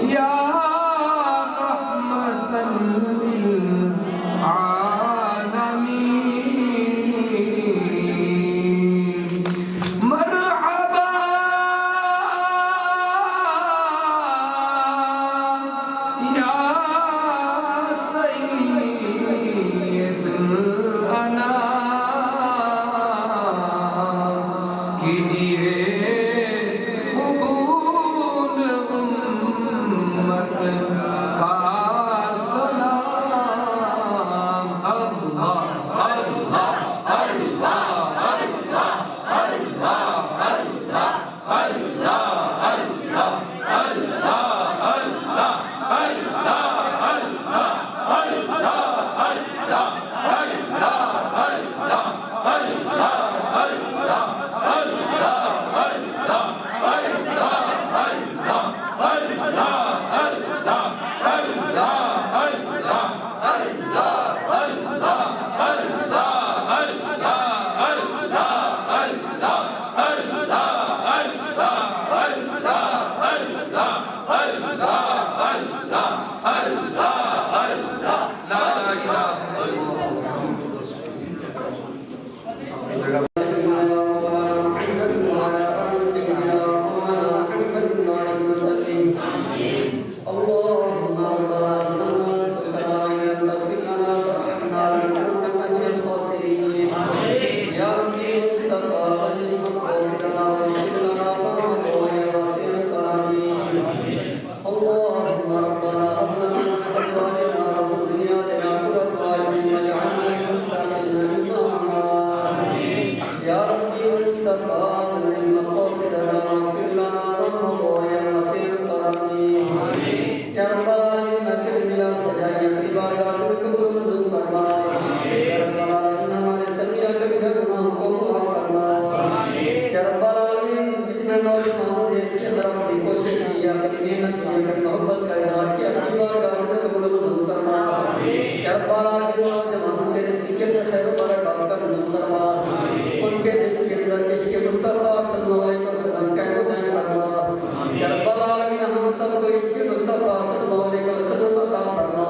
یا رحمتا للعالمین مرحبا یا سید الانام کیجئے قبول رب العالمین نوجوانوں کے رزق کے اندر خیر و برکات کا نزول فرما، ان کے دل کے اندر عشق مصطفیٰ صلی اللہ علیہ وسلم کا عطا فرما، یا رب العالمین ہم سب کو عشق مصطفیٰ صلی اللہ علیہ وسلم عطا فرما،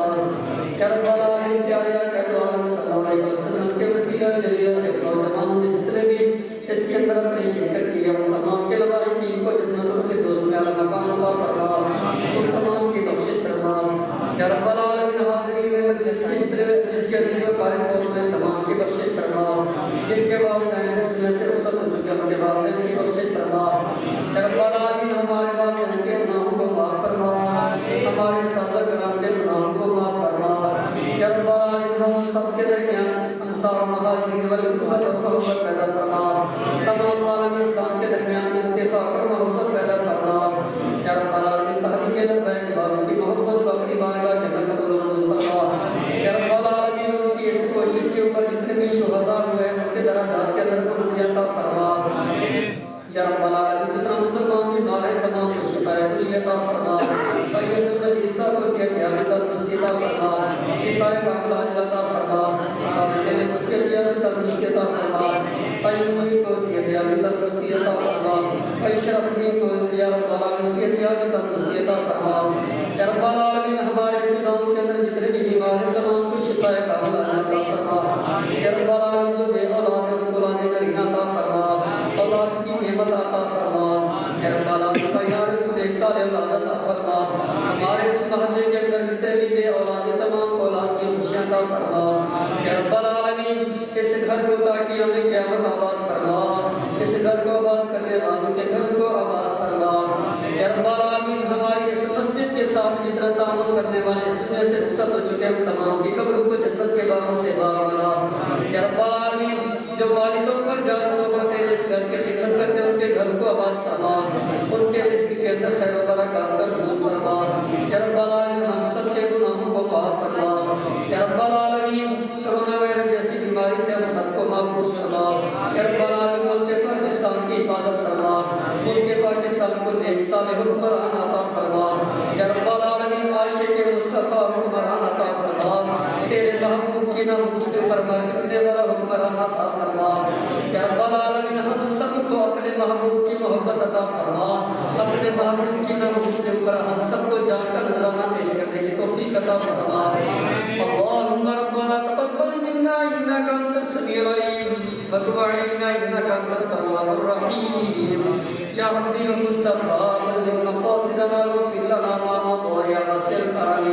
یا رب العالمین پیارے آقا دو عالم صلی اللہ علیہ وسلم کے وسیلہ ذریعہ سے نوجوانوں نے جتنے بھی اس کے اندر اپنی شرکت کی، ہم تمام کے لوائقین کو جنت الفردوس میں اعلیٰ مقام عطا فرما، ان تمام کی بخشش فرما، یا رب العالمین حاضرین مجلس میں جتنے جس کے عزیز و فارغ فوت میں تمام کی بخشش فرما، جن کے والدین اس دنیا سے رخصت ہو چکے ان کے والدین کی بخشش فرما، یا رب العالمین ہمارے والدین کے گناہوں کو معاف فرما، ہمارے سادہ کرام کے گناہوں کو معاف فرما، یا رب العالمین ہم سب کے درمیان انصار و مہاجرین والالفت اور محبت پیدا فرما، تمام عالم اسلام کے درمیان اتفاق اور محبت پیدا فرما، یا رب العالمین تحریک لبیک والوں کی محبت کو اپنی بارگاہ کے اندر قبول و منظور فرما، یا رب العالمین ان کی اس کوشش کے اوپر جتنے بھی شہداء ہوئے ان کے درجات کے اندر بلندی عطا فرما، یا رب العالمین جتنا مسلمان بیمار ہیں تمام کو شفا کلی عطا فرما، بھائی مجید صاحب کو صحت یابی تندرستی عطا فرما، شفا کاملہ عطا فرما، میرے کو صحت یابی تندرستی عطا فرما، بھائی منیر کو صحت یابی تندرستی عطا فرما، بھائی شرف الدین کو یا رب العالمین صحت یابی تندرستی عطا فرما، یا رب العالمین ہمارے اس گاؤں کے اندر جتنے بھی بیمار ہیں تمام کو شفا کاملہ عطا فرما، یا رب العالمین جو بے اولاد ہیں ان کو اولاد نرینہ عطا فرما، اولاد کی نعمت عطا فرما، یا رب العالمین بھائی عارف کو ایک سال اولاد عطا فرما، ہمارے اس محلے کے اندر جتنے بھی بے اولاد ہیں تمام کو اولاد کی خوشیاں عطا فرما، یا رب العالمین اس گھر کو تاکہ ہمیں قیامت آباد فرما، اس گھر کو آباد کرنے والوں کے گھر کو آباد فرما، یا رب العالمین ہماری اس مسجد کے ساتھ جتنا تعامل کرنے والے اس دنیا سے رخصت ہو چکے ہیں تمام کی قبروں کو جنت کے باغوں سے باغ بنا، یا رب العالمین جو والدوں پر جان تو کرتے اس گھر کی خدمت کرتے ہیں ان کے گھر کو آباد فرما، ان کے رزق کے اندر خیر و برکات کا نزول فرما، یا رب العالمین ہم سب کے گناہوں کو معاف فرما، یا رب العالمین کرونا وائرس جیسی بیماری سے ہم سب کو محفوظ فرما، یا رب العالمین ملک پاکستان کی حفاظت فرما، ملک پاکستان کو ایک صالح حکمران عطا فرما، یا رب العالمین عاشق مصطفیٰ حکمران عطا فرما، تیرے محبوب کی ناموس کے اوپر مرنے والا حکمران عطا فرما، یا رب العالمین ہم سب کو اپنے محبوب کی محبت عطا فرما، اپنے محبوب کی ناموس کے اوپر ہم سب کو جان کا نذرانہ پیش کرنے کی توفیق عطا فرما، اللہم ربنا تقبل منا انک انت السمیع العلیم وتب علینا انک انت التواب الرحیم، یا ربی المصطفیٰ بلغ مقاصدنا واغفر لنا ما مضى یا واسع الکرم،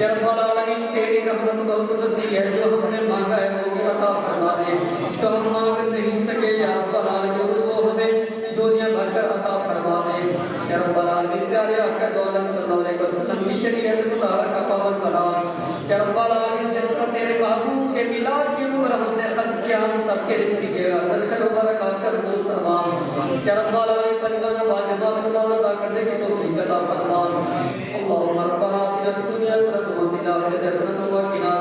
یا رب العالمین تیری رحمت بہت وسیع ہے، جو ہم نے مانگا ہے وہ بھی عطا فرما دے، تو ہم مانگ نہیں سکے یا رب العالمین وہ ہمیں جولیاں بھر کر عطا فرما دے، یا رب العالمین پیارے آقا دو عالم صلی اللہ علیہ وسلم کی شریعت مطالعہ کا پابند بنا، یا رب العالمین جس طرح تیرے محبوب کے میلاد کے اوپر ہم نے خرچ کیا ہم سب کے رزق کے اندر خیر و برکات کا نزول فرما، یا رب العالمین پنجگانہ واجبات نماز ادا کرنے کی توفیق عطا فرما، اللہم ربنا آتنا فی الدنیا حسنۃ وفی الآخرۃ حسنۃ وقنا